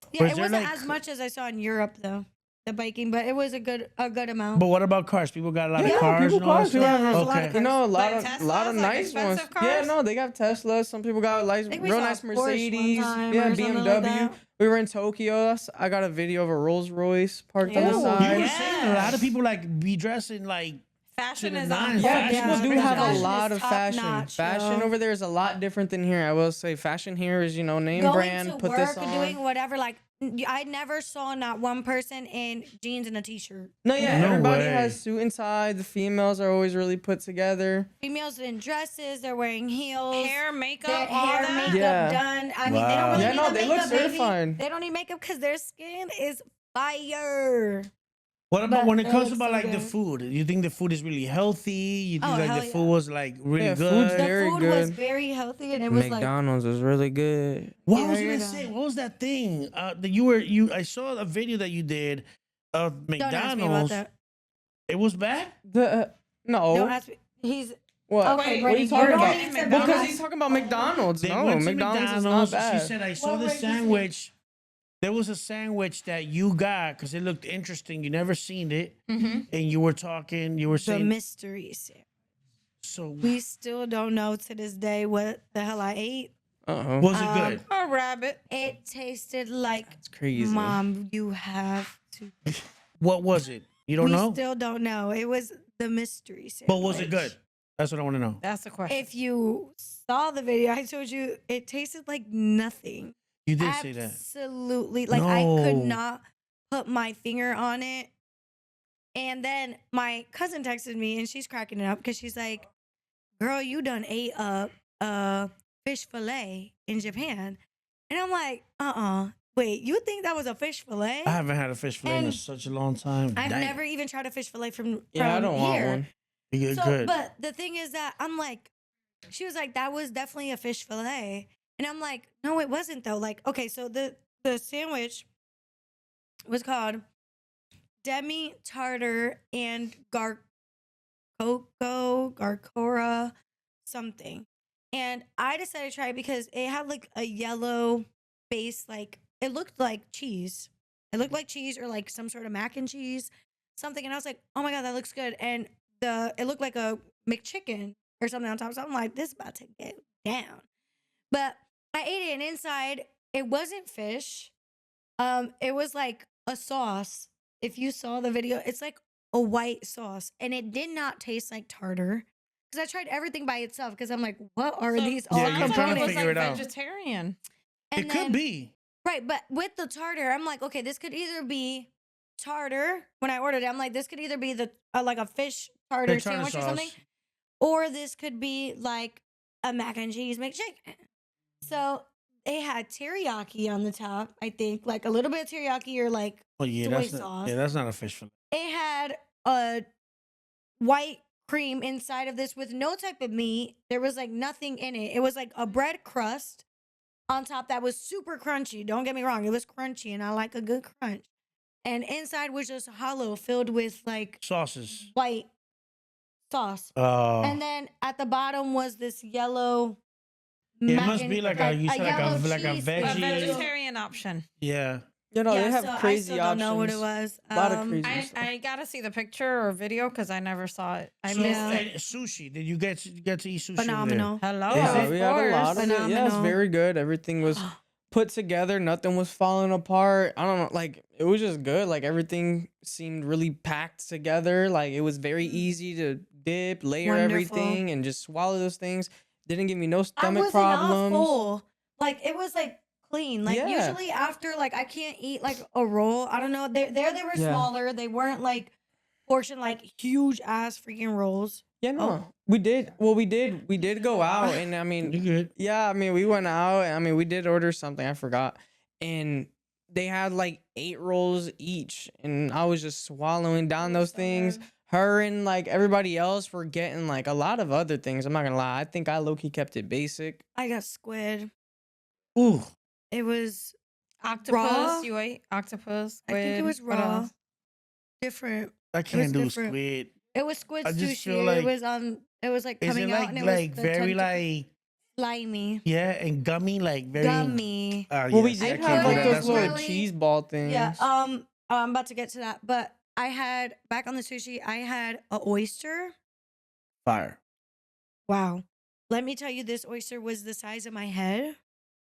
Or Yeah, is it there, wasn't like, as much as I saw in Europe though. the biking, but it was a good amount. But what about cars? People got a lot of Yeah, cars. people and all that cars. People stuff? have there's a lot of Okay. you know, a lot Like of lot of Teslas, like nice ones. expensive Yeah, cars? no, they got Teslas. Some people got like I think we real saw nice a Porsche one Mercedes. time Yeah, or something like BMW. that. We were in Tokyo. I got a video of a Rolls Royce parked on the Ooh, You side. were saying a lot of Yeah. people like be dressing like Fashion the is nines. on Yeah, point. people Fashion do is have a crazy. lot of Top fashion. notch, Fashion yo. over there is a lot different than here. I will say, fashion here is name Going brand. to Put work this or on. doing whatever, like I never saw not one person in jeans and a t-shirt. No, yeah, No everybody way. has suit and tie. The females are always really put together. Females in dresses, they're wearing heels. Hair, makeup, their all hair, that. makeup Yeah. done. I mean, they Wow. don't really Yeah, need no, the they look makeup, baby. certified. They don't need makeup because their skin is fire. What about But when it they comes look about so like the good. food? You think the food is really healthy? You think Oh, like hell the yeah. food was like really Yeah, food's good? The Very food was good. very healthy, and it was like McDonald's was really good. What Yeah, was I you're gonna done. say? What was that thing that you? I saw a video that you did of don't ask me about McDonald's. that. It was bad. The Don't no, ask me. He's what? okay. Wait, What are Brittany, you talking don't about? need to McDonald's? Well, because ask. he's talking about McDonald's. They No, went to McDonald's is not McDonald's. bad. She said, "I saw What the were you saying? sandwich. There was a sandwich that you got because it looked interesting. You never seen it, and you were talking. You were the saying mystery sandwich. so. We still don't know to this day what the hell I ate. Uh-oh. Was it good? A rabbit. It tasted like, It's crazy. Mom, you have to. What was it? You don't we know. still don't know. It was the mystery sandwich. But was it good? That's what I want to know. That's the question. If you saw the video, I told you it tasted like nothing. You did say that. Absolutely. Like I could No. not put my finger on it. And then my cousin texted me and she's cracking it up because she's like, girl, you done ate a fish fillet in Japan. And I'm like, wait, you think that was a fish fillet? I haven't had a fish fillet in And such a long time. I've Damn. never even tried a fish fillet from Yeah, I don't want here. one. You get So, good. but the thing is that I'm like, she was like, that was definitely a fish fillet. And I'm like, no, it wasn't though. Like, okay, so the sandwich was called demi tartar and garcora something. And I decided to try it because it had like a yellow base, like it looked like cheese. It looked like cheese or like some sort of mac and cheese, something. And I was like, oh my God, that looks good. And it looked like a McChicken or something on top. So I'm like, this is about to get down. But I ate it and inside it wasn't fish. It was like a sauce. If you saw the video, it's like a white sauce. And it did not taste like tartar. Because I tried everything by itself because I'm like, what are these all Yeah, you're Sounds trying like to it was figure like it out. vegetarian. And It could be. Right, but with the tartar, I'm like, okay, this could either be tartar. When I ordered it, I'm like, this could either be the like a fish tartar The tartar sandwich or something, sauce. or this could be like a mac and cheese McChicken. So it had teriyaki on the top, I think, like a little bit of teriyaki or like Oh yeah, soy that's sauce. not. Yeah, that's not a fish fillet. It had a white cream inside of this with no type of meat. There was like nothing in it. It was like a bread crust on top that was super crunchy. Don't get me wrong, it was crunchy and I like a good crunch. And inside was just hollow, filled with like Sauces. white sauce. Oh. And then at the bottom was this yellow. Yeah, it mac must and- be like a you said yellow like a cheese A veggie. thing. vegetarian option. Yeah. You know, they have so crazy I still options. don't know what it was. A lot of crazy I, stuff. I gotta see the picture or video because I never saw it. I So, missed Yeah. it. and sushi. Did you get to eat sushi? over there? Phenomenal. Hello. Is Yeah, it? we had a lot of it. Yeah, it's Phenomenal. very good. Everything was put together. Nothing was falling apart. I don't know. Like, it was just good. Like, everything seemed really packed together. Like, it was very easy to dip, layer Wonderful. everything, and just swallow those things. Didn't give me no I stomach wasn't all problems. full. Like it was like clean. Like Yeah. usually after like I can't eat like a roll. I don't know. They were Yeah. smaller. They weren't like portion like huge ass freaking rolls. Yeah, no. We did. Well, we did go out, and I mean, You good? yeah, I mean, we went out. I mean, we did order something. I forgot. And they had like 8 rolls each. And I was just swallowing down those things. Her and like everybody else were getting like a lot of other things. I'm not going to lie. I think I low key kept it basic. I got squid. Ooh. It was Octopus. Raw? You ate octopus. I think it squid, was what raw. else? Different. I can't do different. squid. It was squid I just sushi. feel like- it was on. It was like Is coming it out like and it like was the very tentacle- like slimy, yeah and gummy like very gummy. Oh, Well, we yes, did I have can't do like that. those That's little why- really- cheese ball things. Yeah. I'm about to get to that, but I had back on the sushi. I had a oyster. Fire. Wow. Let me tell you, this oyster was the size of my head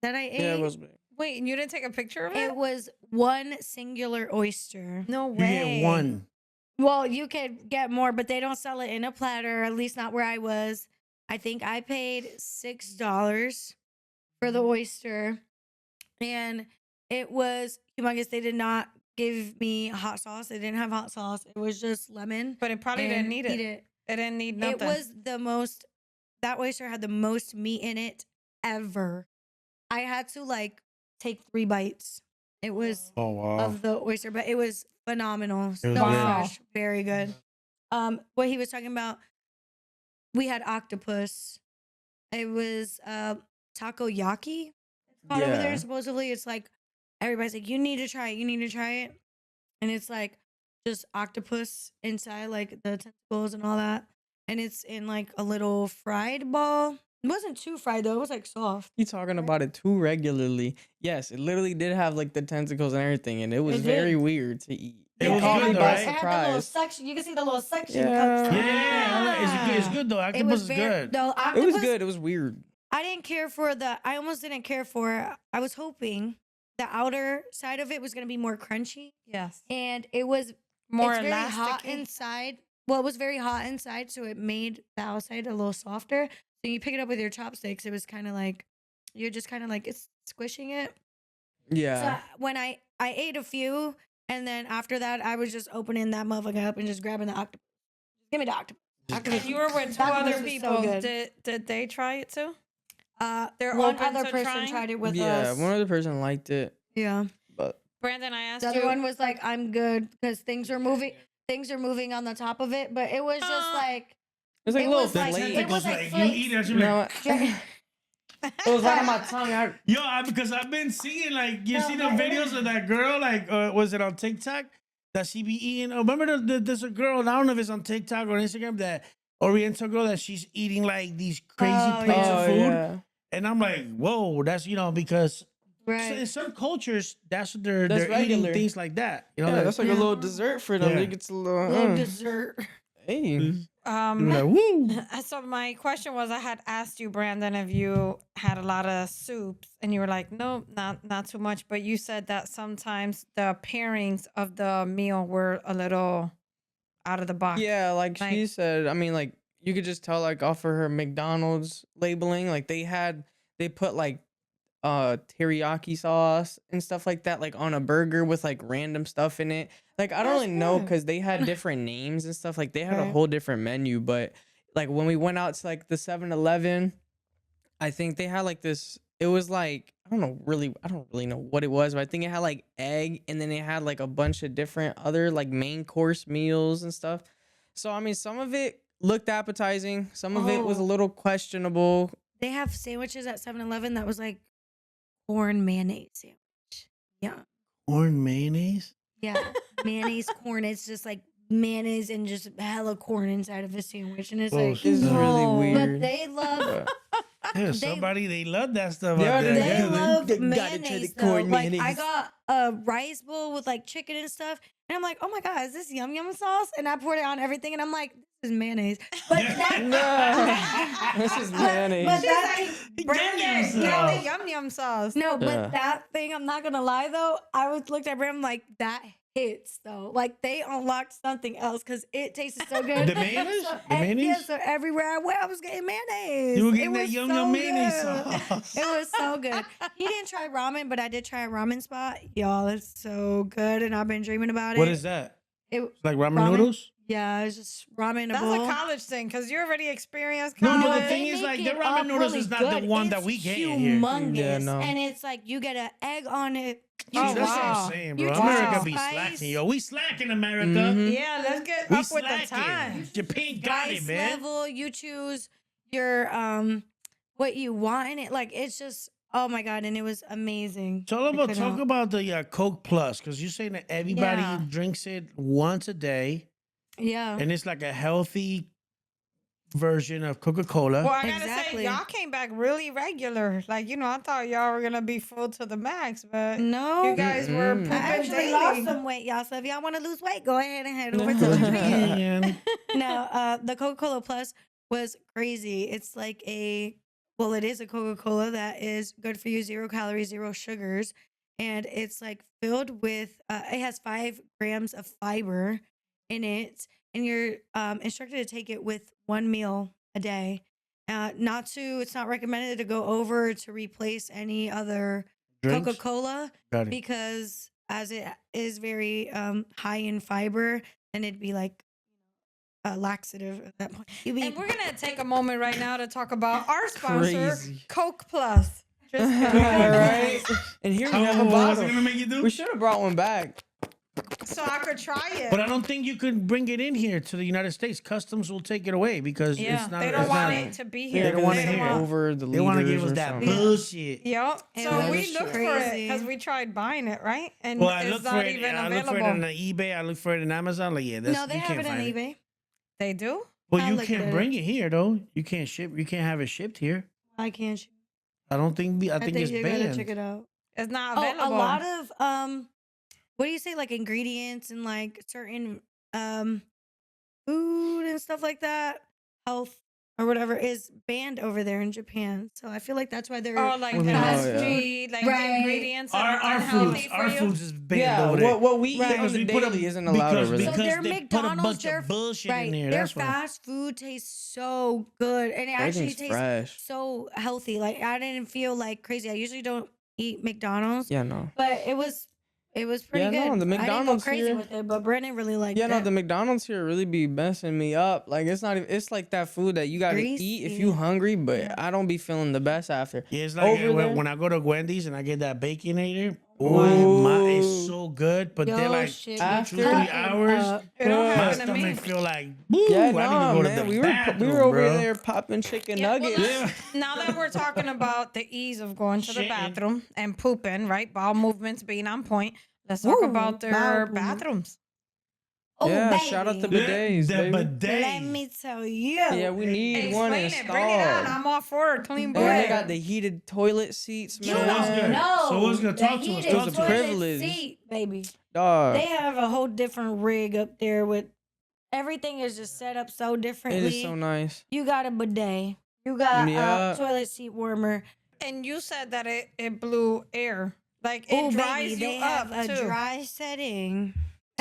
that I ate. Yeah, it was big. Wait, and you didn't take a picture of it? It was one singular oyster. No You way. get one. Well, you could get more, but they don't sell it in a platter, at least not where I was. I think I paid $6 for the oyster, and it was humongous. They did not give me hot sauce. They didn't have hot sauce. It was just lemon. But it probably didn't and need eat it. It didn't need nothing. It was the most, that oyster had the most meat in it ever. I had to like take 3 bites. It was Oh wow. of the oyster, but it was phenomenal. So It was good. fresh, very good. What he was talking about, we had octopus. It was takoyaki. It's called over there. Yeah. Supposedly, it's like everybody's like, you need to try it. You need to try it, and it's like just octopus inside, like the tentacles and all that, and it's in like a little fried ball. It wasn't too fried though. It was like soft. You talking about it too regularly? Yes, it literally did have like the tentacles and everything, and it was It very did. weird to eat. It was caught good me though, by right? It had the little surprise. section. You can see the little section. Yeah. cups. Yeah, it's good though. It Octopus was is very. good. The It octopus, was good. It was weird. I didn't care for the. I almost didn't care for. I was hoping the outer side of it was gonna be more crunchy, yes. and it was More it's very hot elastic. inside. Well, it was very hot inside, so it made the outside a little softer. So you pick it up with your chopsticks. It was kind of like you're just kind of like it's squishing it. Yeah. So when I ate a few, and then after that, I was just opening that motherfucker up and just grabbing the octopus. Give me the octopus. And you were with 2 That other was so people. good. Did they try it too? They're One open other to person trying? tried it with Yeah, us. one other person liked it, Yeah. but Brandon, I asked The other you. one was like, "I'm good" because things are moving. Things are moving on the top of it, but it was just like it's like It a little was like- flake. it was like you flakes. eat it. You know what? It was right on my tongue. Because I've been seeing like you No, see the but it videos was- of that girl like was it on TikTok that she be eating? Oh, remember there's a girl. I don't know if it's on TikTok or Instagram that Oriental girl that she's eating like these crazy Oh, plates Oh of food, yeah. and I'm like, whoa, that's because right. in some cultures that's what they're That's eating regular. things like that. You know, Yeah, like, that's like a Yeah. little dessert for them. Yeah. It gets a little. Little dessert. Hey. I'm like, woo. So my question was, I had asked you, Brandon, if you had a lot of soups, and you were like, no, not too much. But you said that sometimes the pairings of the meal were a little out of the box. Yeah, like she Like- said. I mean, like you could just tell, like off of her McDonald's labeling, like they put like teriyaki sauce and stuff like that, like on a burger with like random stuff in it. Like I don't That's really know good. because they had different names and stuff. Like they had a Right. whole different menu, but like when we went out to like the 7-Eleven, I think they had like this. It was like I don't really know what it was, but I think it had like egg, and then it had like a bunch of different other like main course meals and stuff. So I mean, some of it looked appetizing, some of it was a Oh. little questionable. They have sandwiches at 7-Eleven that was like corn mayonnaise sandwich. Yeah. Corn mayonnaise. Yeah. Mayonnaise corn. It's just like mayonnaise and just hella corn inside of a sandwich. And it's Oh, like, shit. This is really No. weird. but they love But- Yeah, They- somebody they love that stuff. Yeah, out there. they they Yeah, love they gotta try the mayonnaise though. corn Like I mayonnaise. got a rice bowl with like chicken and stuff, and I'm like, oh my god, is this yum yum sauce? And I poured it on everything, and I'm like, this is mayonnaise. But that, No, this is but mayonnaise. that Brandon, Yum get the sauce. yum yum sauce. no, but Yeah. that thing, I'm not gonna lie though, I was looked at Brandon like that hits though. Like they unlocked something else because it tasted so good. The mayonnaise? So, The mayonnaise? Yeah, so everywhere I went, I was getting mayonnaise. You were It getting that was yum so yum mayonnaise good. sauce. It was so good. He didn't try ramen, but I did try a ramen spot. Y'all, it's so good, and I've been dreaming about it. What is that? It? It's like ramen, Ramen? noodles? Yeah, it's just ramen in a That's bowl. a college thing because you already experienced No, college. but the They thing is, make like, the it ramen up noodles really is not the good. one that It's we get in here. humongous, Yeah, no. and it's like you get an egg on it. See, Oh, that's what wow. I'm saying, You bro. just America be spice. slacking, yo. We slack in America. Mhm. Yeah, let's get We up with the slacking. time. Japan got it, Spice man. level, you choose your what you want in it. Like it's just oh my god, and it was amazing. Talk I about couldn't- the Coke Plus, because you're saying that everybody Yeah. drinks it once a day, yeah. and it's like a healthy version of Coca-Cola. Well, I gotta Exactly. say, y'all came back really regular. Like, I thought y'all were gonna be full to the max, but No. you guys were Mm-mm. pooping I actually daily. lost some weight, y'all. So if y'all want to lose weight, go ahead and head over to Japan. Man. No, the Coca-Cola Plus was crazy. It's like it is a Coca-Cola that is good for you, 0 calories, 0 sugars. And it's like filled with, it has 5 grams of fiber in it. And you're instructed to take it with 1 meal a day. It's not recommended to go over to replace any other Drinks? Coca-Cola Got it. because as it is very high in fiber, then it'd be like a laxative at that point. You'd be And we're gonna take a moment right now to talk about our sponsor, Crazy. Coke Plus. Just All kidding. right. And here we How have a was it bottle. gonna make you do? We should have brought one back. So I could try it. But I don't think you could bring it in here to the United States. Customs will take it away because Yeah, it's not. they don't it's want not- it to be Yeah, here. They don't wanna because hear it. over the They want to give liters us or that something. bullshit. Yep. It So was we looked for it crazy. because we tried buying it, right? And Well, I it's look for not it. even I look for it available. on eBay. I look for it on Amazon. Like, yeah, that's, no, they you have can't it on find eBay. They do? Well, I you looked can't at bring it here though. You can't ship. You can't have it shipped here. I can't. I don't think. I I think think it's you're gonna check banned. it out. It's not Oh, available. a lot of what do you say, like ingredients and like certain food and stuff like that, health or whatever is banned over there in Japan. So I feel like that's why they're Oh, like Well, fast no, yeah. food, like the Right. ingredients that Our are unhealthy for our you. foods is banned Yeah, over there. what we eat Right. on Because the we put daily a- isn't allowed because- over there. So their they put a McDonald's, bunch their of bullshit right, in there. their That's why. fast food tastes so good, and it actually Everything's tastes fresh. so healthy. Like I didn't feel like crazy. I usually don't eat McDonald's, Yeah, no. but it was pretty Yeah, good. no, the I didn't go McDonald's crazy here- with it, but Brennan really liked Yeah, no, it. the McDonald's here really be messing me up. Like it's not even. It's like that food that you gotta eat if you Greasy. hungry, but Yeah. I don't be feeling the best after. Yeah, it's like Over there? when I go to Wendy's and I get that baconator. Ooh. My, it's so good. But they're Yo, like shit, after- 2-3 cutting hours. up. It don't Yeah. My happen to me. stomach feel like, woo, Yeah, I need to no, go man. to the we bathroom, were over bro. there popping chicken Yeah, well, nuggets. let's- Now that we're talking about the ease of going to the Shitting. bathroom and pooping, right? Bowel movements being on point. Let's talk Woo, about their bowel movement. bathrooms. Oh, Yeah, baby. shout out to The bidets, baby. bidet. Let me tell you. Yeah, we need one Explain it. Bring it on. installed. I'm all for it. Clean And boy. they got the heated toilet seats, You man. So what's don't good? know. So what's good? the Talk to us, heated talk to us. toilet Privilege. seat, baby. Dog. They have a whole different rig up there with everything is just set up so It differently. is so nice. You got a bidet. You got Yeah. a toilet seat warmer. And you said that it blew air. Like it Oh, dries baby, you they up have a too. dry setting.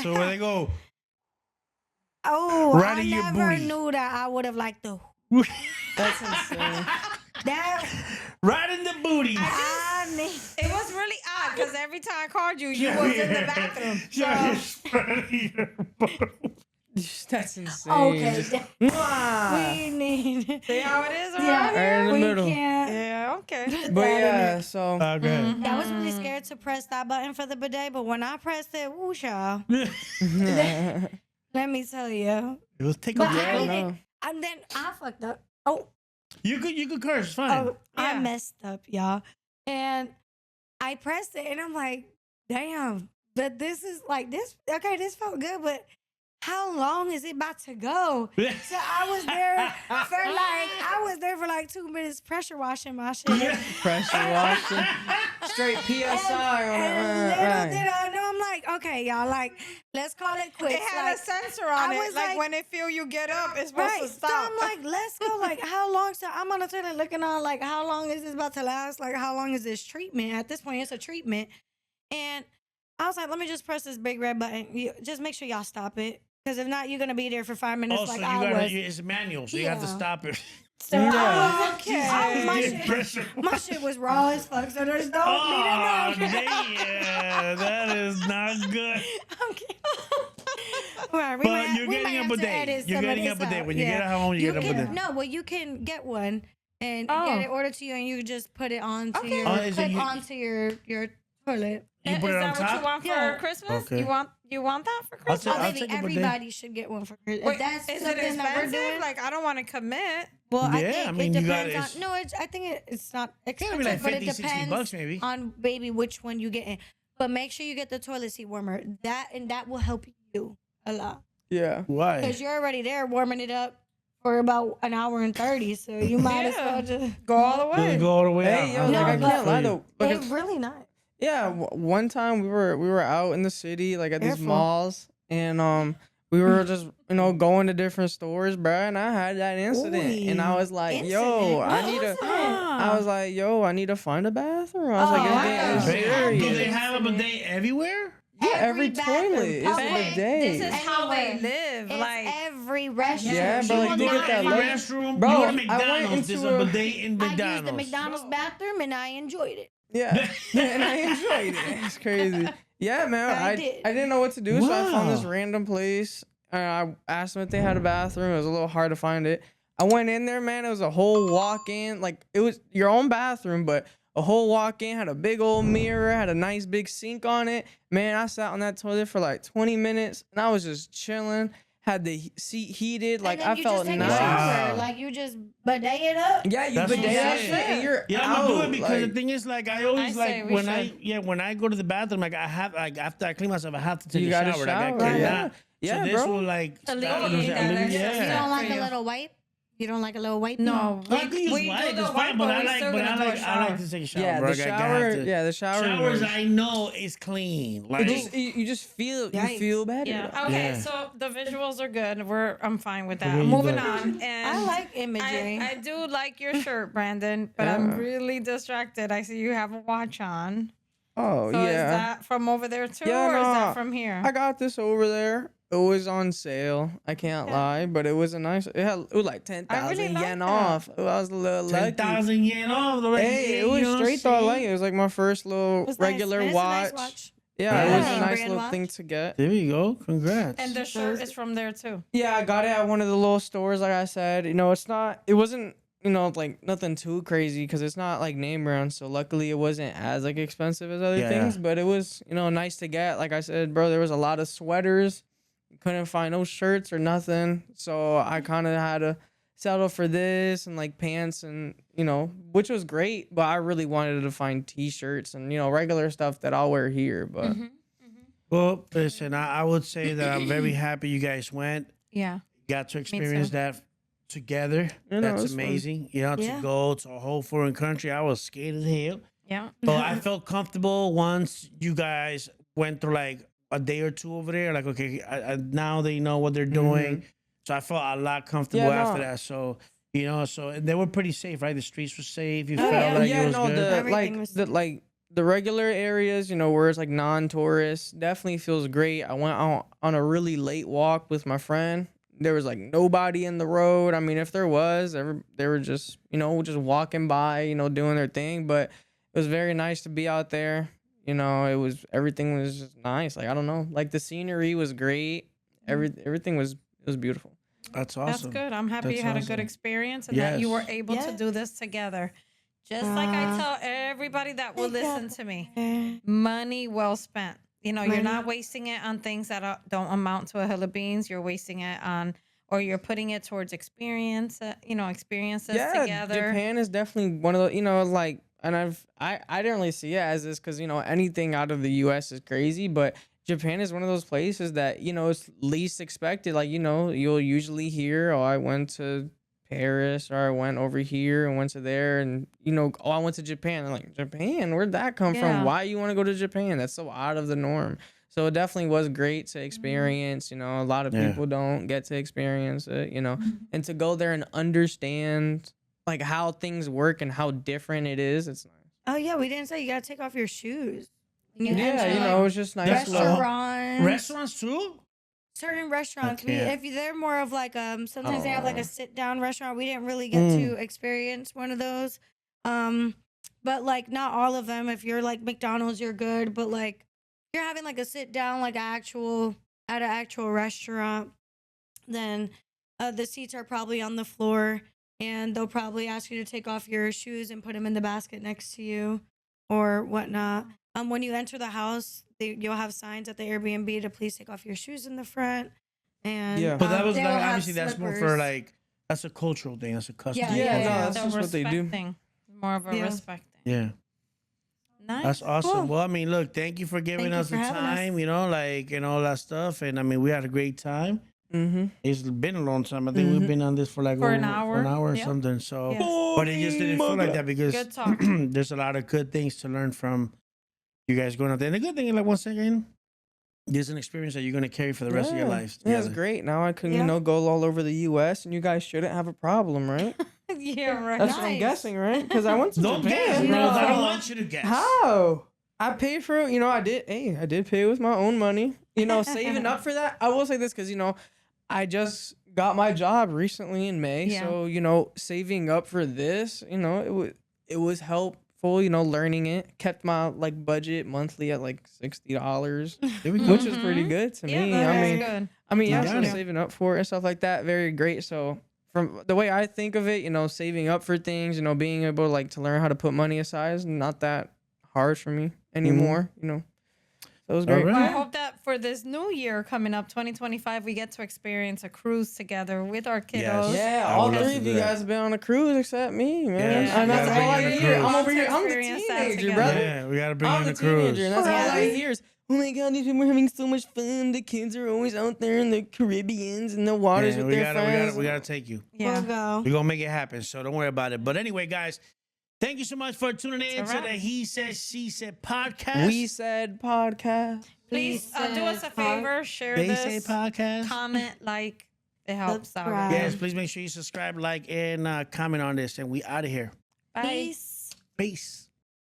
So where they go? Oh, Right I in your never booty. knew that I would have liked to. That's insane. That Right in the booty. I mean, It was really odd because every time I called you, you was in the bathroom. Yeah, So- it's spreading your booty. That's insane. okay. Mwah. We need. See how it is around Yeah, Right here? in the we middle. can't. Yeah, okay. put But that in yeah, it. so Okay. Mm-hmm. I was really scared to press that button for the bidet, but when I pressed it, woo, y'all. Let me tell you. It was take But a Yeah, I no. didn't, and then I fucked up. Oh, You could curse, it's fine. I Yeah. messed up, y'all. And I pressed it, and I'm like, damn, but this is like this. Okay, this felt good, but how long is it about to go? So I was there for like 2 minutes pressure washing my shit. pressure washing. Straight PSI on And it. little Right. did I know, I'm like, okay, y'all, like, let's call it quits. It had like, a sensor on I it. was Like, like- when it feel you get up, it's supposed right. to So stop. I'm like, let's go. Like, how long? So I'm on the toilet looking on, like, how long is this about to last? Like, how long is this treatment? At this point, it's a treatment. And I was like, let me just press this big red button. Just make sure y'all stop it. Because if not, you're going to be there for 5 minutes Also, like you I gotta, was. it's manual, so you have to Yeah. stop it. So Yeah. I was Okay. my Get shit, pressure. my shit was raw as fuck. So there's no Oh, need to know. damn. That is not good. I'm kidding. Right, we But might- you're we getting might a have to bidet. edit You're some of getting a this bidet. out. When you get Yeah. it home, you get a bidet. No, well, you can get one and Oh. get it ordered to you, and you just put it onto Okay. your Oh, is it clip you- onto your toilet. You Is put it on that what top? you want for Yeah. Christmas? Okay. You want that for I'll Christmas? Oh, I'll baby, take a bidet. everybody should get one for Christmas. Wait, If that's is it something that we're expensive? doing, Like, I don't want to commit. well, I Yeah, think I mean, it you gotta- depends it's- on. No, I think it's not It's expensive, gotta be like but 50, it 60 depends bucks maybe. on baby which one you get in. But make sure you get the toilet seat warmer. That will help you a lot Yeah. Why? because you're already there warming it up for about an hour and 30. So you might as well just Go all the way. Just go all the way Hey, yo, out. No, like I but- can't lie though. Like, It's really nice. yeah, one time we were out in the city, like at these Careful. malls, and we were just going to different stores, bruh, and I had that incident, and I was like, yo, Incident? I What need to. incident? I was like, yo, I need to find a bathroom. I was like, Oh, it's I getting know. serious. Do they have a bidet everywhere? Yeah, every Every bathroom, toilet is a public. bidet. This is how they Anywhere. live. It's Like, every restaurant. Yeah, You bro, like, will look not at that find- look. restroom. Bro, you go to I went McDonald's. There's into a a- bidet in I McDonald's. used the McDonald's bathroom and I enjoyed it. Yeah, and I enjoyed it. It's crazy. Yeah, man. I I did. didn't know what to do, so I found this Wow. random place. I asked them if they had a bathroom. It was a little hard to find it. I went in there, man. It was a whole walk-in. Like, it was your own bathroom, but a whole walk-in, had a big old mirror, had a nice big sink on it. Man, I sat on that toilet for like 20 minutes, and I was just chilling. Had the seat heated. Like, And then I you felt just take nice. a shower. Wow. Like you just bidet it up. Yeah, you That's bidet what I'm that saying. shit, and you're Yeah, I'm gonna do out, it because the like- thing is, like, I always I say like we when I go to the bathroom, like I have like after I clean myself, I have to take You a gotta shower. Like I shower, cannot. yeah. Yeah, so this bro. will like Alleviate that extra You yeah. don't like for a you. little wipe? You don't like a little wipe? no, I can use we wipe, do the it's fine, wipe, but but I we like, still but gonna I do a like, I like shower. to take a shower. Yeah, bro. the Like, I shower. have to. Yeah, the shower. Showers, was- I know is clean. Like you just feel Yikes. better. Yeah. Okay. Yeah. So the visuals are good. I'm fine with that. There you Moving go. on. And I like imagery. I do like your shirt, Brandon, but I'm Yeah. really distracted. I see you have a watch on. Oh So is yeah. that from over there too, Yeah, or is no, that from here? I got this over there. It was on sale. I can't lie, but it was a nice. It was like 10,000 really like yen that. off. I was a little 10,000 lucky. yen off. Like, Hey, it you was know what I'm straight though. I like saying? it. It was like my first little It was nice. regular And it's a nice watch. watch. Yeah, it was Yeah. a nice Brand little watch. thing to get. There you go. Congrats. And the shirt is from there too. Yeah, I got it at one of the little stores, like I said. It wasn't, like nothing too crazy because it's not like name brand. So luckily it wasn't as like expensive as other Yeah, things, yeah. but it was, nice to get. Like I said, bro, there was a lot of sweaters. Couldn't find no shirts or nothing. So I kind of had to settle for this and like pants and, which was great, but I really wanted to find t-shirts and, regular stuff that I'll wear here. But Well, listen, I would say that I'm very happy you guys went, Yeah. got to experience that together. You know, That's it's fun. amazing. Yeah. To go to a whole foreign country, I was scared as hell. Yeah. But I felt comfortable once you guys went through like a day or two over there. Like, okay, now they know what they're doing. So I felt a lot comfortable Yeah, after no. that. So, and they were pretty safe, right? The streets were safe. You Oh, felt yeah. like yeah, it was no, good. Everything was- the regular areas, where it's like non-tourist, definitely feels great. I went on a really late walk with my friend. There was like nobody in the road. I mean, if there was, they were just, just walking by, doing their thing. But it was very nice to be out there. Everything was just nice. Like, I don't know, like the scenery was great. Everything was beautiful. That's That's awesome. good. I'm happy That's you had a awesome. good experience and that you were Yes. able to Yeah. do this together. Just like I tell everybody that will listen to me, Eh, money well spent. You're Money. not wasting it on things that don't amount to a hill of beans. You're wasting it on, or you're putting it towards experiences together. Japan is definitely one of the, like, and I didn't really see it as this because, anything out of the US is crazy, but Japan is one of those places that, it's least expected. Like, you'll usually hear, oh, I went to Paris, or I went over here and went to there, and, oh, I went to Japan. I'm like, Japan? Where'd that come Yeah. from? Why you want to go to Japan? That's so out of the norm. So it definitely was great to experience. A lot of Yeah. people don't get to experience it, and to go there and understand like how things work and how different it is. It's nice. Oh yeah, we didn't say you gotta take off your shoes. When you Yeah, enter, it's just nice. That's little- restaurants. Restaurants too? Certain restaurants, can't. if they're more of like sometimes they have like Oh. a sit down restaurant. We didn't really get to experience one of those. But like not all of them. If you're like McDonald's, you're good. But like you're having like a sit down, like at an actual restaurant, then the seats are probably on the floor, and they'll probably ask you to take off your shoes and put them in the basket next to you, or whatnot. When you enter the house, you'll have signs at the Airbnb to please take off your shoes in the front. And Yeah. But that was they'll like, have obviously that's more for slippers. like, that's a cultural thing. That's a custom. Yeah, Yeah, yeah, no, yeah. that's just what they do. Respecting. More of a Yeah. respecting. Yeah. Nice. That's awesome. Cool. Well, I mean, look, thank you for giving Thank you us for the having us. time, like, and all that stuff. And I mean, we had a great time. It's been a long time. I think we've been on this for like For an over an hour or Yep. something. So, Yes. but it just didn't feel like that because Good talk. there's a lot of good things to learn from you guys going out there. And the good thing is, like, once again, there's an experience that you're going to carry for the rest of your lives. Yeah, it's together. great. Now I can, Yeah. go all over the U.S. and you guys shouldn't have a problem, right? Yeah, right. That's what I'm Nice. guessing, right? Because I went to Don't guess, Japan. bro. I don't No. want you to guess. How? I paid for it. I did. Hey, I did pay with my own money. Saving up for that. I will say this because I just got my job recently in May, Yeah. so saving up for this, it was helpful. Learning it kept my budget monthly at like $60, Here we go. which is pretty good to Yeah, me. that's good. Yeah, You so got it. saving up for it and stuff like that, very great. So from the way I think of it, saving up for things, being able to learn how to put money aside is not that hard for me anymore. So it was great. All Well, I right. hope that for this new year coming up, 2025, we get to experience a cruise together with our kiddos. Yeah, I all would love three to of do you that. guys have been on a cruise except me, man. Yeah, And that's gotta all I bring you hear. on a I'm over cruise. here. I'm the Experience that teenager, together. brother. Yeah, we got to bring I'm you the on the cruise. teenager, and that's all Yeah. I hear is, oh my God, these people are having so much fun. The kids are always out there in the Caribbeans and the waters Yeah, with we their gotta, friends. we gotta take you. Yeah. We'll go. We're gonna make it happen. So don't worry about it. But anyway, guys, thank you so much for tuning in It's a to the wrap. He Said She Said podcast. We said podcast. Please do us a favor, share They Say this, podcast. comment, like, it helps out. Subscribe. Yes, please make sure you subscribe, like, and comment on this. And we out of here. Bye. Peace. Peace.